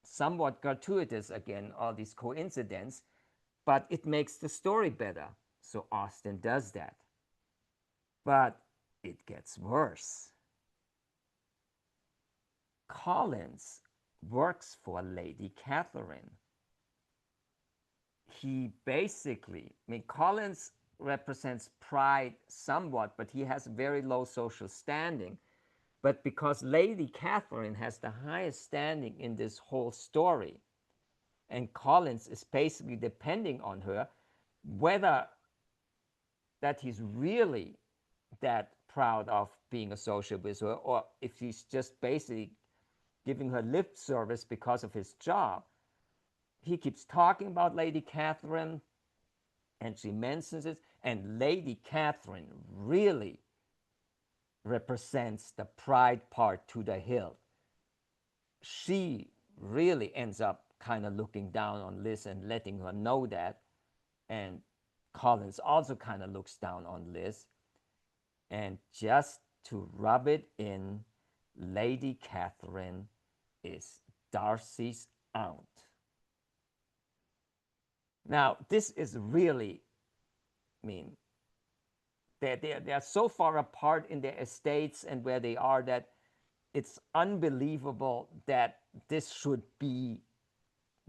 A: somewhat gratuitous again, all these coincidences, but it makes the story better. So Austen does that. But it gets worse. Collins works for Lady Catherine. He basically, I mean, Collins represents pride somewhat, but he has very low social standing. But because Lady Catherine has the highest standing in this whole story, and Collins is basically depending on her, whether that he's really that proud of being associated with her, or if he's just basically giving her lip service because of his job. He keeps talking about Lady Catherine, and she mentions it, and Lady Catherine really represents the pride part to the hill. She really ends up kind of looking down on Liz and letting her know that, and Collins also kind of looks down on Liz. And just to rub it in, Lady Catherine is Darcy's aunt. Now, this is really, I mean, they're so far apart in their estates and where they are that it's unbelievable that this should be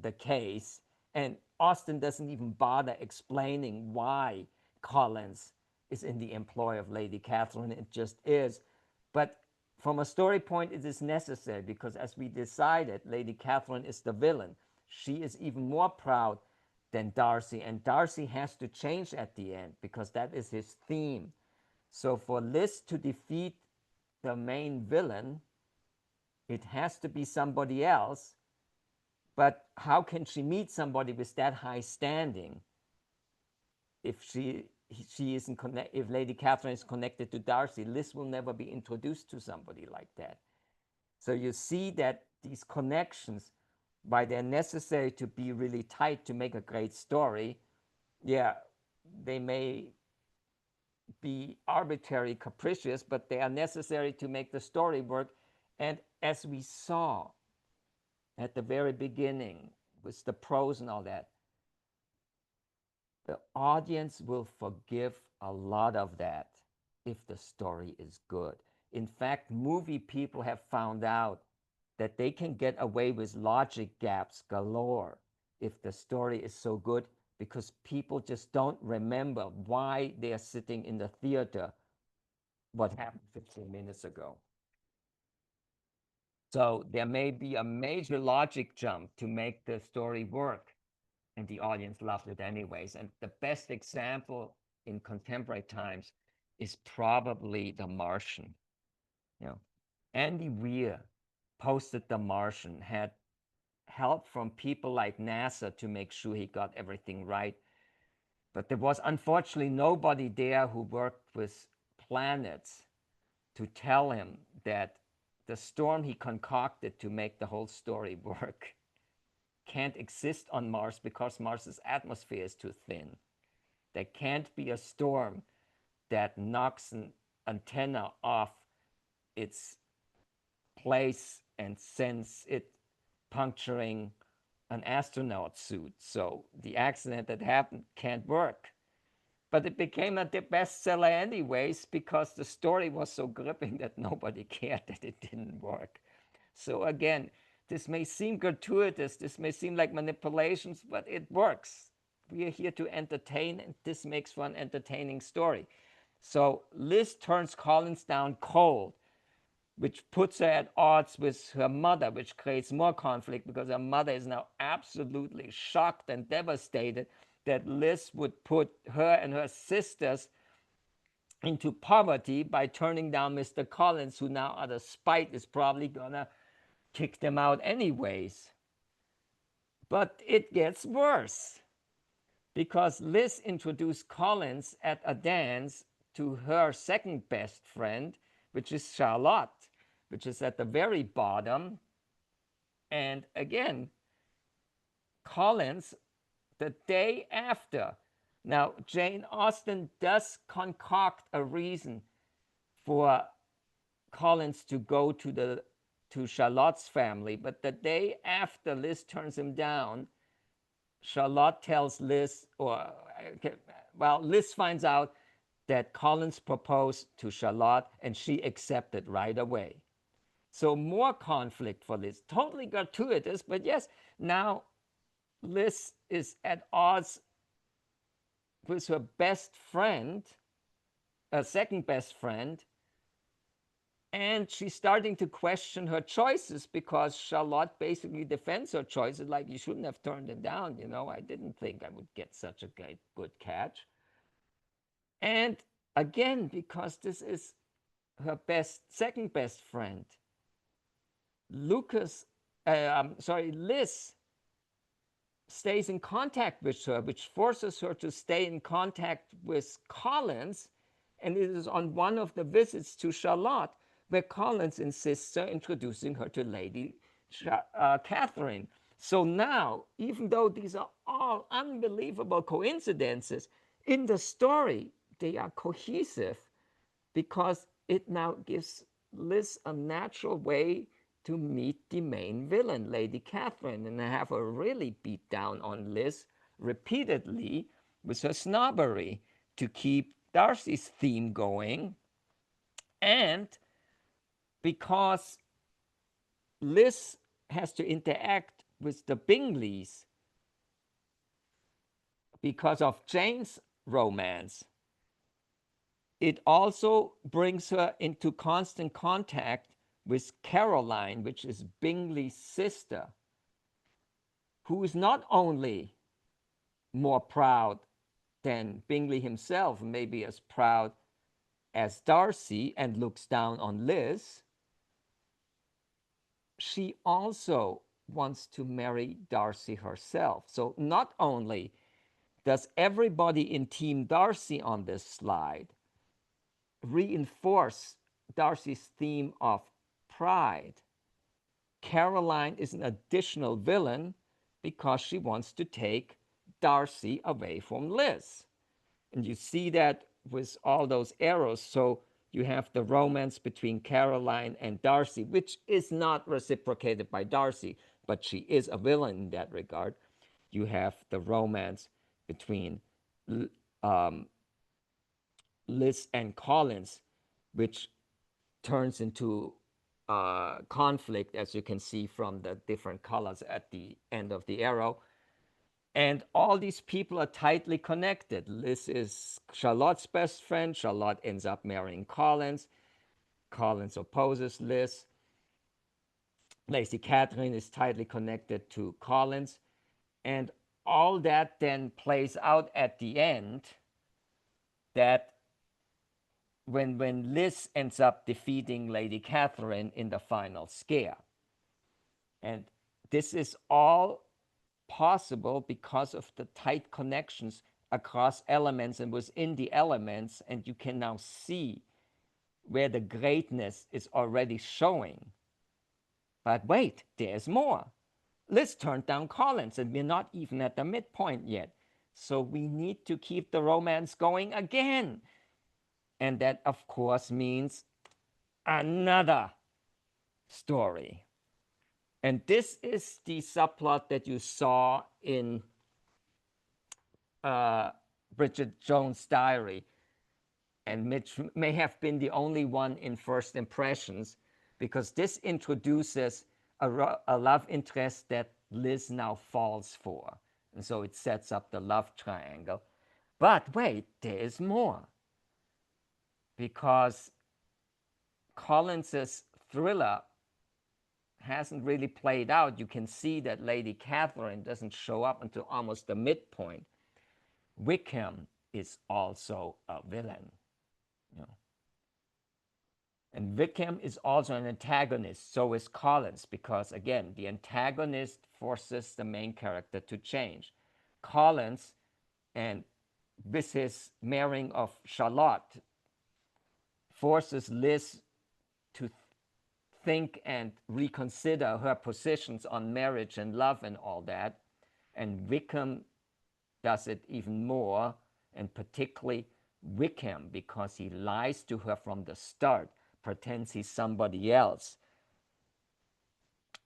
A: the case. And Austen doesn't even bother explaining why Collins is in the employ of Lady Catherine. It just is. But from a story point, it is necessary because, as we decided, Lady Catherine is the villain. She is even more proud than Darcy, and Darcy has to change at the end because that is his theme. So, for Liz to defeat the main villain, it has to be somebody else. But how can she meet somebody with that high standing if she isn't if Lady Catherine is connected to Darcy? Liz will never be introduced to somebody like that. So you see that these connections, why they're necessary to be really tight to make a great story, yeah, they may be arbitrary, capricious, but they are necessary to make the story work. And as we saw at the very beginning with the prose and all that, the audience will forgive a lot of that if the story is good. In fact, movie people have found out that they can get away with logic gaps galore if the story is so good because people just don't remember why they are sitting in the theater, what happened 15 minutes ago. So there may be a major logic jump to make the story work, and the audience loved it anyways. And the best example in contemporary times is probably The Martian. You know, Andy Weir posted The Martian, had help from people like NASA to make sure he got everything right. But there was unfortunately nobody there who worked with planets to tell him that the storm he concocted to make the whole story work can't exist on Mars because Mars's atmosphere is too thin. There can't be a storm that knocks an antenna off its place and sends it puncturing an astronaut suit. So the accident that happened can't work. But it became a bestseller anyways because the story was so gripping that nobody cared that it didn't work. So again, this may seem gratuitous, this may seem like manipulations, but it works. We are here to entertain, and this makes for an entertaining story. So Liz turns Collins down cold, which puts her at odds with her mother, which creates more conflict because her mother is now absolutely shocked and devastated that Liz would put her and her sisters into poverty by turning down Mr. Collins, who now, out of spite, is probably gonna kick them out anyways. But it gets worse because Liz introduced Collins at a dance to her second best friend, which is Charlotte, which is at the very bottom. And again, Collins, the day after. Now, Jane Austen does concoct a reason for Collins to go to Charlotte's family, but the day after Liz turns him down, Charlotte tells Liz, well, Liz finds out that Collins proposed to Charlotte and she accepted right away. So more conflict for Liz. Totally gratuitous, but yes, now Liz is at odds with her best friend, a second best friend, and she's starting to question her choices because Charlotte basically defends her choices like, you shouldn't have turned him down. You know, I didn't think I would get such a great, good catch. And again, because this is her second best friend, Liz stays in contact with her, which forces her to stay in contact with Collins. And it is on one of the visits to Charlotte where Collins insists on introducing her to Lady Catherine. So now, even though these are all unbelievable coincidences, in the story, they are cohesive because it now gives Liz a natural way to meet the main villain, Lady Catherine, and have her really beat down on Liz repeatedly with her snobbery to keep Darcy's theme going. And because Liz has to interact with the Bingleys because of Jane's romance, It also brings her into constant contact with Caroline, which is Bingley's sister, who is not only more proud than Bingley himself, maybe as proud as Darcy, and looks down on Liz, she also wants to marry Darcy herself. So not only does everybody in Team Darcy on this slide reinforce Darcy's theme of pride, Caroline is an additional villain because she wants to take Darcy away from Liz. And you see that with all those arrows. So you have the romance between Caroline and Darcy, which is not reciprocated by Darcy, but she is a villain in that regard. You have the romance between um, Liz and Collins, which turns into conflict, as you can see from the different colors at the end of the arrow. And all these people are tightly connected. Liz is Charlotte's best friend. Charlotte ends up marrying Collins. Collins opposes Liz. Lady Catherine is tightly connected to Collins. And all that then plays out at the end that when Liz ends up defeating Lady Catherine in the final scare. And this is all possible because of the tight connections across elements and within the elements, and you can now see where the greatness is already showing. But wait, there's more. Liz turned down Collins, and we're not even at the midpoint yet. So we need to keep the romance going again. And that, of course, means another story. And this is the subplot that you saw in Bridget Jones' Diary, and which may have been the only one in First Impressions, because this introduces a love interest that Liz now falls for. And so it sets up the love triangle. But wait, there is more. Because Collins's thriller hasn't really played out. You can see that Lady Catherine doesn't show up until almost the midpoint. Wickham is also a villain. You know. And Wickham is also an antagonist, so is Collins, because again, the antagonist forces the main character to change. Collins, and with his marrying of Charlotte, forces Liz to think and reconsider her positions on marriage and love and all that. And Wickham does it even more, and particularly Wickham, because he lies to her from the start, pretends he's somebody else,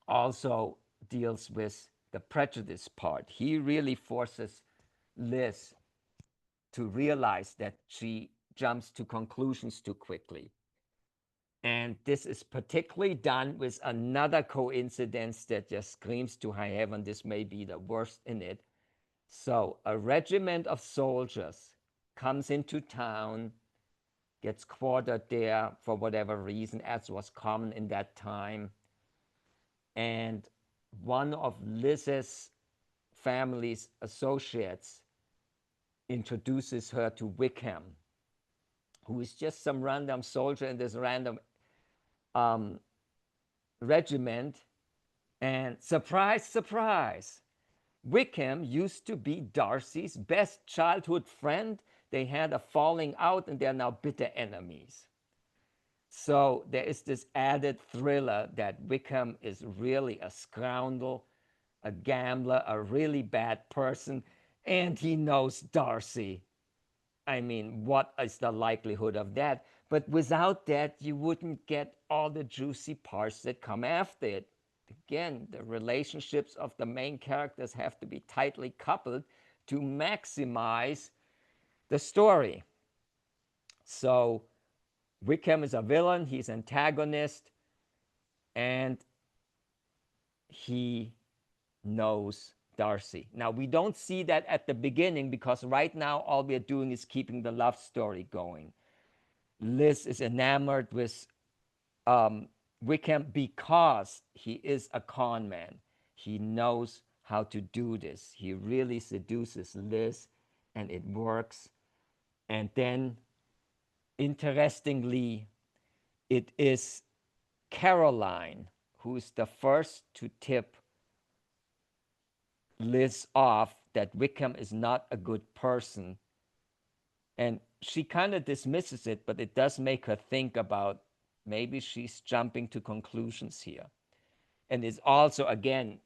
A: also deals with the prejudice part. He really forces Liz to realize that she jumps to conclusions too quickly. And this is particularly done with another coincidence that just screams to high heaven. This may be the worst in it. So, a regiment of soldiers comes into town, gets quartered there for whatever reason, as was common in that time. And one of Liz's family's associates introduces her to Wickham, who is just some random soldier in this random regiment. And surprise, surprise, Wickham used to be Darcy's best childhood friend. They had a falling out and they're now bitter enemies. So there is this added thriller that Wickham is really a scoundrel, a gambler, a really bad person, and he knows Darcy. I mean, what is the likelihood of that? But without that, you wouldn't get all the juicy parts that come after it. Again, the relationships of the main characters have to be tightly coupled to maximize the story. So Wickham is a villain, he's antagonist, and he knows Darcy. Now, we don't see that at the beginning because right now all we're doing is keeping the love story going. Liz is enamored with Wickham because he is a con man. He knows how to do this. He really seduces Liz and it works. And then, interestingly, it is Caroline who is the first to tip Liz off that Wickham is not a good person. And she kind of dismisses it, but it does make her think about maybe she's jumping to conclusions here. And it also, again,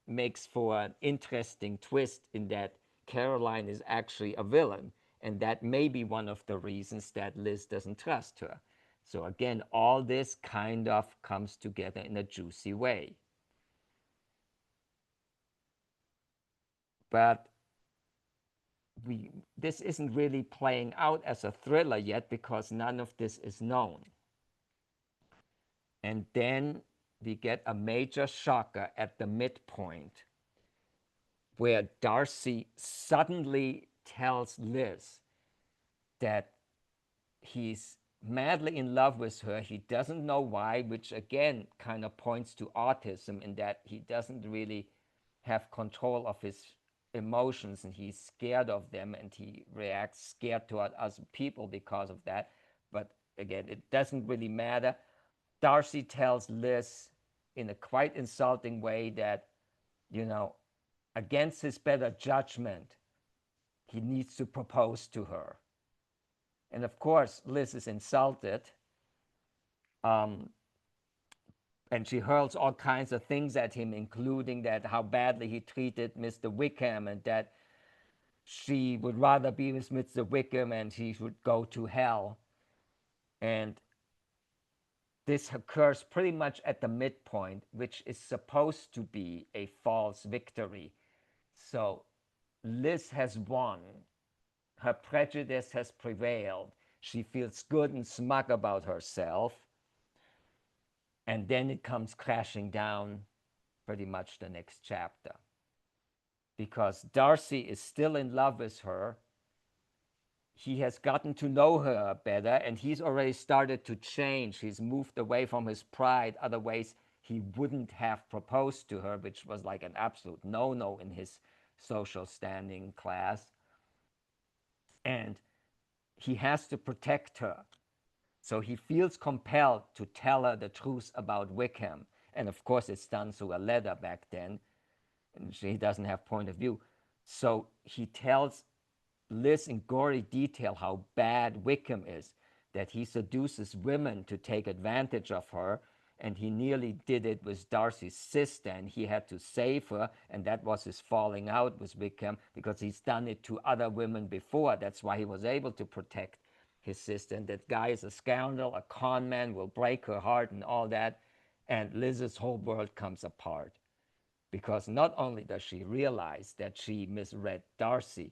A: makes for an interesting twist in that Caroline is actually a villain. And that may be one of the reasons that Liz doesn't trust her. So, again, all this kind of comes together in a juicy way. But this isn't really playing out as a thriller yet because none of this is known. And then we get a major shocker at the midpoint where Darcy suddenly tells Liz that he's madly in love with her. He doesn't know why, which again kind of points to autism in that he doesn't really have control of his emotions and he's scared of them and he reacts scared toward other people because of that. But again, it doesn't really matter. Darcy tells Liz in a quite insulting way that, you know, against his better judgment, he needs to propose to her. And of course, Liz is insulted, um, and she hurls all kinds of things at him, including that how badly he treated Mr. Wickham and that she would rather be with Mr. Wickham and he should go to hell. And this occurs pretty much at the midpoint, which is supposed to be a false victory. So Liz has won. Her prejudice has prevailed. She feels good and smug about herself. And then it comes crashing down pretty much the next chapter. Because Darcy is still in love with her. He has gotten to know her better and he's already started to change. He's moved away from his pride. Otherwise, he wouldn't have proposed to her, which was like an absolute no no in his social standing class. And he has to protect her. So he feels compelled to tell her the truth about Wickham. And of course, it's done through a letter back then. And she doesn't have point of view. So he tells Liz in gory detail how bad Wickham is, that he seduces women to take advantage of her, and he nearly did it with Darcy's sister, and he had to save her, and that was his falling out with Wickham because he's done it to other women before. That's why he was able to protect his sister. And that guy is a scoundrel, a con man, will break her heart, and all that. And Liz's whole world comes apart because not only does she realize that she misread Darcy,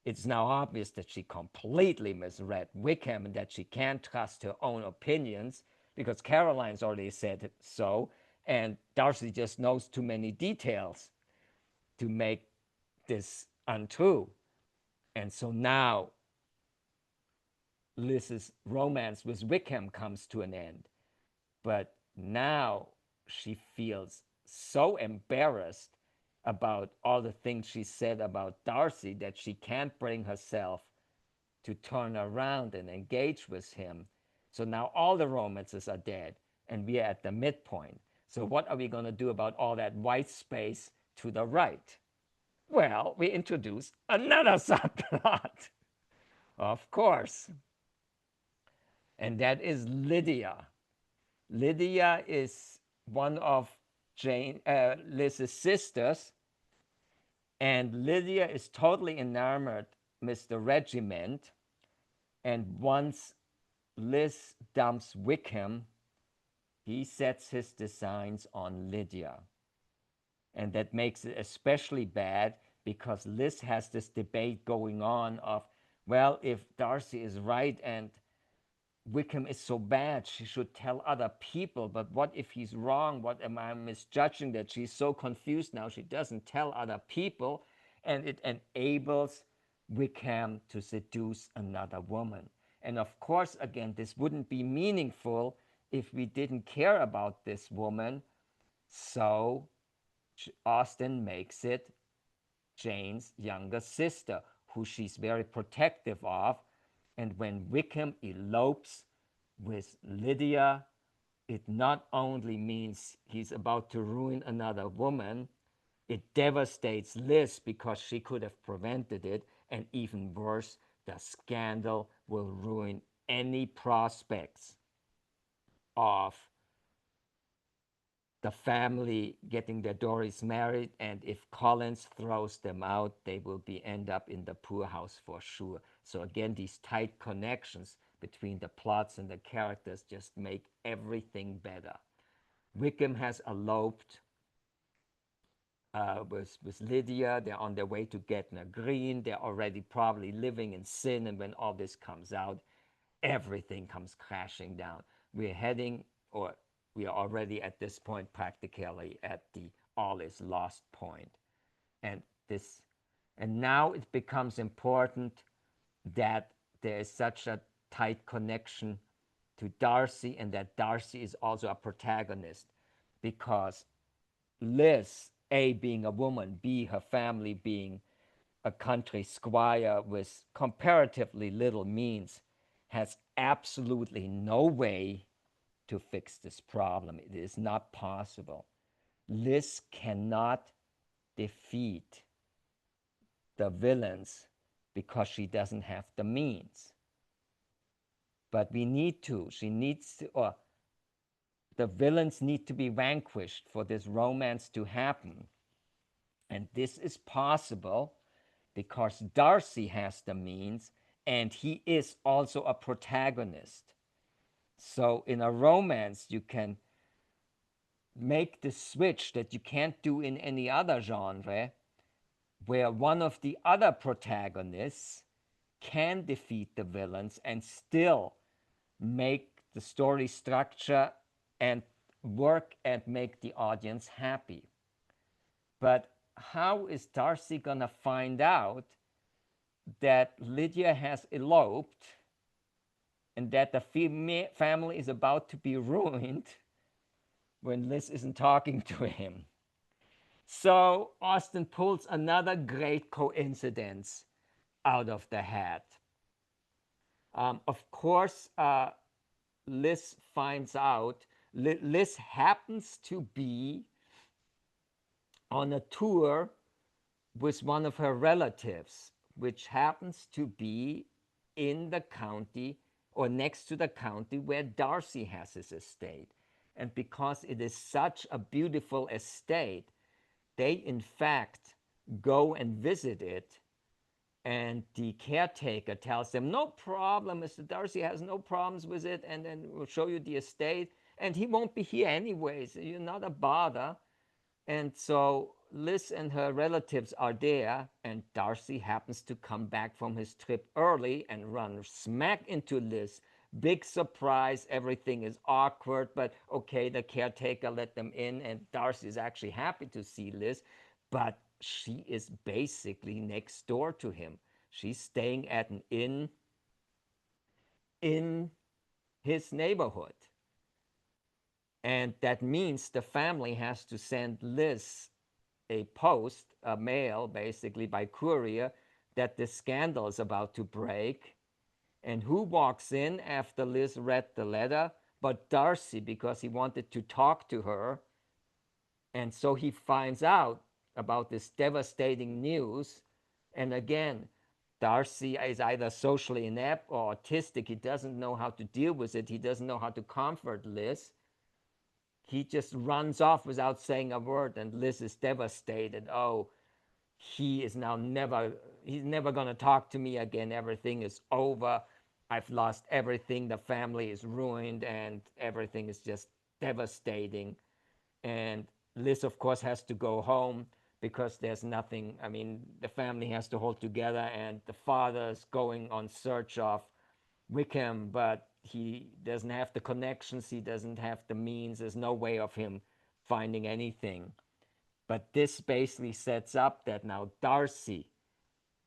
A: it's now obvious that she completely misread Wickham and that she can't trust her own opinions because Caroline's already said so, and Darcy just knows too many details to make this untrue. And so now Liz's romance with Wickham comes to an end. But now she feels so embarrassed about all the things she said about Darcy that she can't bring herself to turn around and engage with him. So now all the romances are dead and we are at the midpoint. So what are we going to do about all that white space to the right? Well, we introduce another subplot, of course, and that is Lydia. Lydia is one of Liz's sisters, and Lydia is totally enamored with the regiment. And once Liz dumps Wickham, he sets his designs on Lydia. And that makes it especially bad because Liz has this debate going on of, well, if Darcy is right and Wickham is so bad, she should tell other people. But what if he's wrong? What am I misjudging that she's so confused now? She doesn't tell other people, and it enables Wickham to seduce another woman. And of course, again, this wouldn't be meaningful if we didn't care about this woman. So Austen makes it Jane's younger sister, who she's very protective of. And when Wickham elopes with Lydia, it not only means he's about to ruin another woman, it devastates Liz because she could have prevented it. And even worse, the scandal will ruin any prospects of the family getting their Doris married, and if Collins throws them out, they will be end up in the poorhouse for sure. So again, these tight connections between the plots and the characters just make everything better. Wickham has eloped with Lydia. They're on their way to Gretna Green. They're already probably living in sin, and when all this comes out, everything comes crashing down. We're heading, or we are already at this point practically at the all is lost point. And this, and now it becomes important that there is such a tight connection to Darcy, and that Darcy is also a protagonist, because Liz, A, being a woman, B, her family being a country squire with comparatively little means, has absolutely no way to fix this problem. It is not possible. Liz cannot defeat the villains because she doesn't have the means. But we need to, she needs to, or the villains need to be vanquished for this romance to happen. And this is possible because Darcy has the means, and he is also a protagonist. So in a romance, you can make the switch that you can't do in any other genre, where one of the other protagonists can defeat the villains and still make the story structure and work and make the audience happy. But how is Darcy gonna find out that Lydia has eloped and that the family is about to be ruined when Liz isn't talking to him? So Austen pulls another great coincidence out of the hat. Of course, Liz finds out, Liz happens to be on a tour with one of her relatives, which happens to be in the county or next to the county where Darcy has his estate. And because it is such a beautiful estate, they in fact go and visit it. And the caretaker tells them, no problem, Mr. Darcy has no problems with it, and then we'll show you the estate. And he won't be here anyways. You're not a bother. And so Liz and her relatives are there, and Darcy happens to come back from his trip early and run smack into Liz. Big surprise, everything is awkward, but okay, the caretaker let them in, and Darcy is actually happy to see Liz, but she is basically next door to him. She's staying at an inn in his neighborhood. And that means the family has to send Liz a post, a mail, basically by courier, that the scandal is about to break. And who walks in after Liz read the letter? But Darcy, because he wanted to talk to her. And so he finds out about this devastating news. And again, Darcy is either socially inept or autistic. He doesn't know how to deal with it. He doesn't know how to comfort Liz. He just runs off without saying a word, and Liz is devastated. Oh, he is now never, he's never going to talk to me again. Everything is over. I've lost everything. The family is ruined, and everything is just devastating. And Liz, of course, has to go home because there's nothing. I mean, the family has to hold together, and the father's going on search of Wickham, but he doesn't have the connections, he doesn't have the means, there's no way of him finding anything. But this basically sets up that now Darcy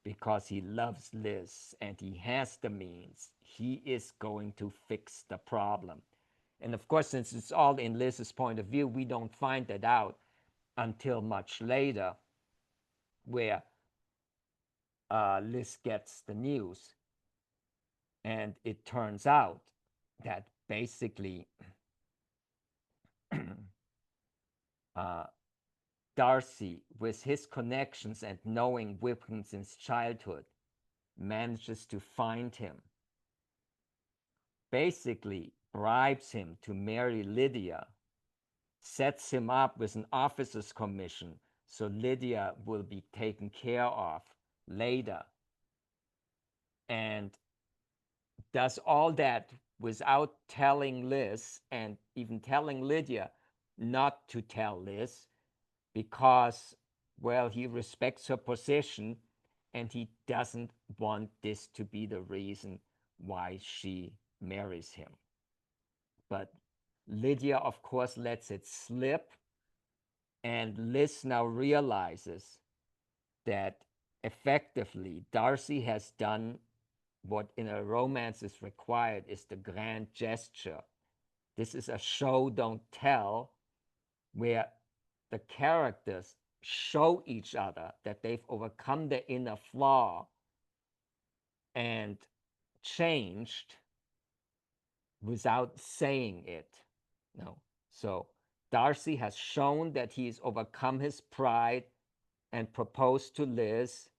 A: because he loves Liz and he has the means. He is going to fix the problem. And of course, since it's all in Liz's point of view, we don't find that out until much later, where Liz gets the news. And it turns out that basically uh, Darcy, with his connections and knowing Wilkinson's childhood, manages to find him, basically bribes him to marry Lydia, sets him up with an officer's commission so Lydia will be taken care of later, and does all that without telling Liz and even telling Lydia not to tell Liz because, well, he respects her position and he doesn't want this to be the reason why she marries him. But Lydia, of course, lets it slip, and Liz now realizes that effectively Darcy has done what in a romance is required is the grand gesture. This is a show don't tell where the characters show each other that they've overcome their inner flaw and changed without saying it. No. So Darcy has shown that he's overcome his pride and proposed to Liz,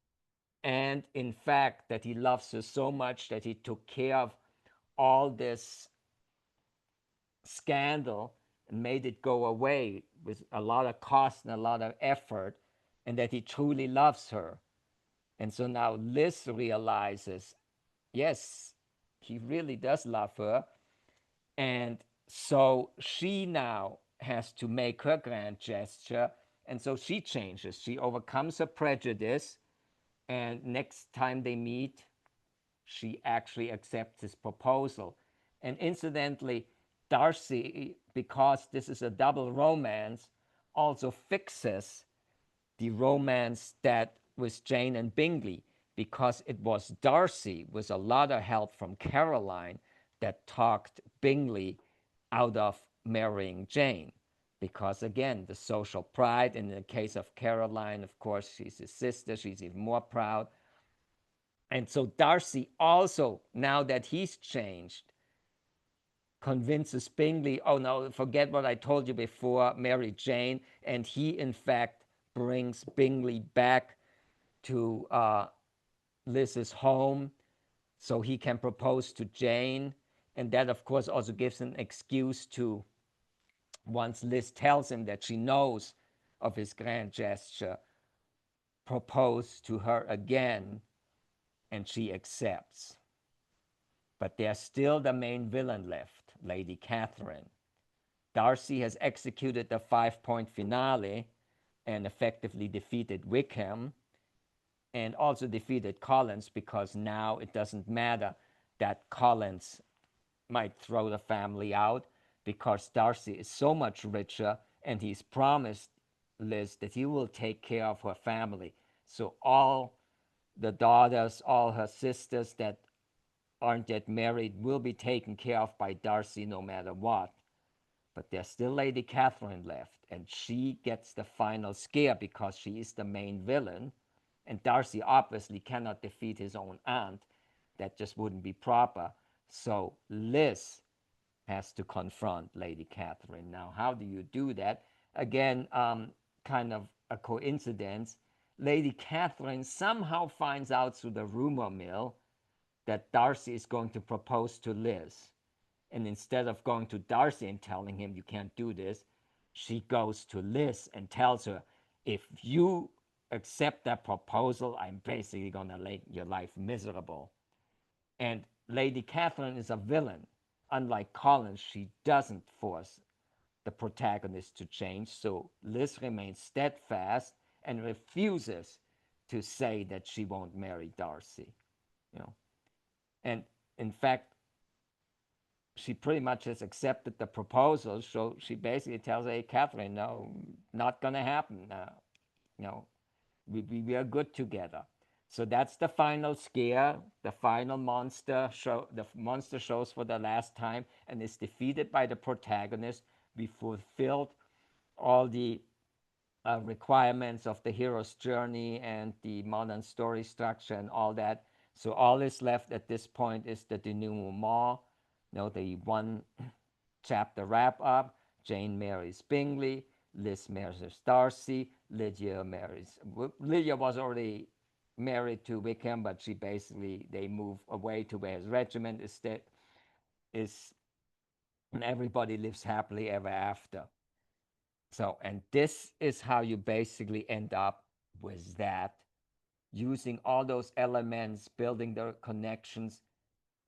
A: and in fact, that he loves her so much that he took care of all this scandal and made it go away with a lot of cost and a lot of effort, and that he truly loves her. And so now Liz realizes, yes, he really does love her. And so she now has to make her grand gesture. And so she changes. She overcomes her prejudice. And next time they meet, she actually accepts his proposal. And incidentally, Darcy, because this is a double romance, also fixes the romance that was Jane and Bingley, because it was Darcy, with a lot of help from Caroline, that talked Bingley out of marrying Jane. Because again, the social pride, and in the case of Caroline, of course, she's his sister, she's even more proud. And so Darcy also, now that he's changed, convinces Bingley, oh no, forget what I told you before, marry Jane. And he, in fact, brings Bingley back to Liz's home so he can propose to Jane. And that, of course, also gives an excuse to, once Liz tells him that she knows of his grand gesture, propose to her again, and she accepts. But there's still the main villain left, Lady Catherine. Darcy has executed the 5-point finale and effectively defeated Wickham, and also defeated Collins, because now it doesn't matter that Collins might throw the family out, because Darcy is so much richer and he's promised Liz that he will take care of her family. So all the daughters, all her sisters that aren't yet married will be taken care of by Darcy no matter what. But there's still Lady Catherine left, and she gets the final scare because she is the main villain. And Darcy obviously cannot defeat his own aunt. That just wouldn't be proper. So Liz has to confront Lady Catherine. Now, how do you do that? Again, kind of a coincidence. Lady Catherine somehow finds out through the rumor mill that Darcy is going to propose to Liz. And instead of going to Darcy and telling him you can't do this, she goes to Liz and tells her, if you accept that proposal, I'm basically going to make your life miserable. And Lady Catherine is a villain. Unlike Collins, she doesn't force the protagonist to change. So Liz remains steadfast and refuses to say that she won't marry Darcy. You know, and in fact, she pretty much has accepted the proposal. So she basically tells, hey, Catherine, no, not going to happen. You know, we are good together. So that's the final scare. The final monster show. The monster shows for the last time and is defeated by the protagonist. We fulfilled all the requirements of the hero's journey and the modern story structure and all that. So all is left at this point is the denouement, the one chapter wrap up. Jane marries Bingley, Liz marries Darcy, Lydia was already married to Wickham, but she basically they move away to where his regiment is and everybody lives happily ever after. So, and this is how you basically end up with that, using all those elements, building the connections,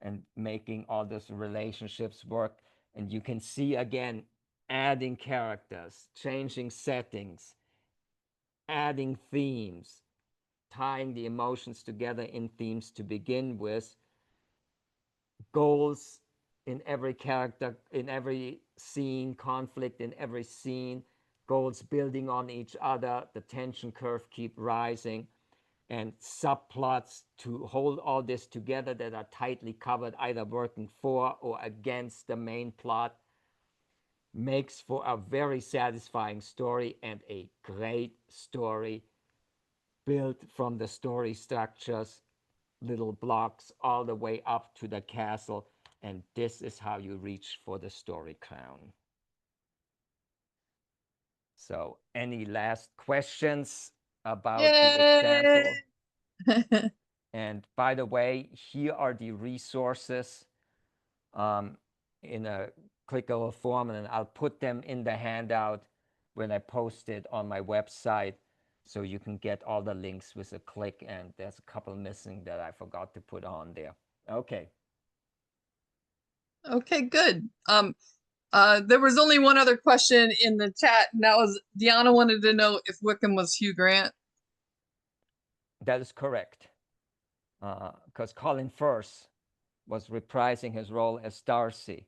A: and making all those relationships work. And you can see again, adding characters, changing settings, adding themes, tying the emotions together in themes to begin with, goals in every character, in every scene, conflict in every scene, goals building on each other, the tension curve keep rising, and subplots to hold all this together that are tightly covered, either working for or against the main plot, makes for a very satisfying story and a great story built from the story structures, little blocks, all the way up to the castle. And this is how you reach for the story crown. So, any last questions about the
B: Yay!
A: example? And by the way, here are the resources um, in a clickable form, and I'll put them in the handout when I post it on my website, so you can get all the links with a click. And there's a couple missing that I forgot to put on there. Okay.
B: Okay, good. There was only one other question in the chat, and that was Deanna wanted to know if Wickham was Hugh Grant.
A: That is correct. Because Colin Firth was reprising his role as Darcy.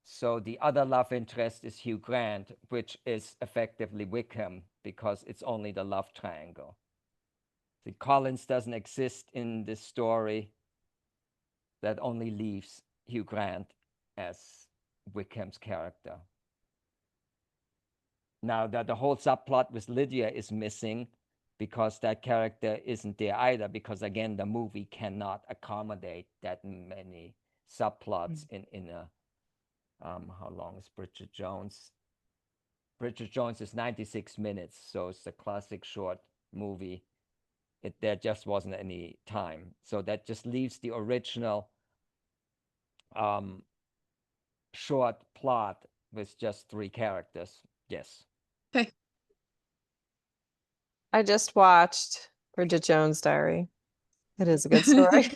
A: So the other love interest is Hugh Grant, which is effectively Wickham because it's only the love triangle. The Collins doesn't exist in this story. That only leaves Hugh Grant as Wickham's character. Now, the whole subplot with Lydia is missing because that character isn't there either, because again, the movie cannot accommodate that many subplots in a how long is Bridget Jones? Bridget Jones is 96 minutes, so it's a classic short movie. There just wasn't any time. So that just leaves the original um, short plot with just 3 characters. Yes.
B: Okay.
C: I just watched Bridget Jones' Diary. It is a good story.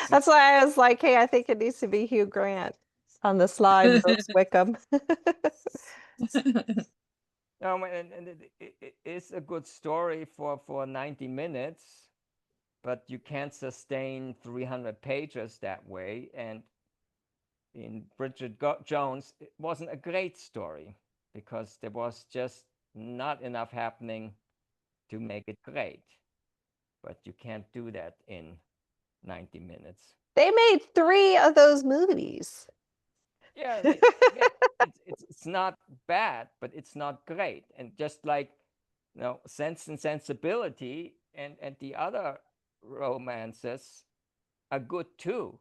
C: That's why I was like, hey, I think it needs to be Hugh Grant on the slide goes Wickham.
A: No, and it is a good story for 90 minutes, but you can't sustain 300 pages that way. And in Bridget Jones, it wasn't a great story because there was just not enough happening to make it great. But you can't do that in 90 minutes.
C: They made 3 of those movies.
A: Yeah, it's not bad, but it's not great. And just like, Sense and Sensibility and the other romances are good too.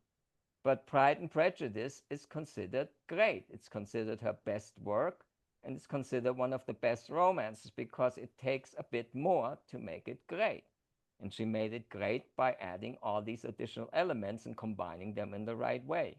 A: But Pride and Prejudice is considered great. It's considered her best work, and it's considered one of the best romances because it takes a bit more to make it great. And she made it great by adding all these additional elements and combining them in the right way.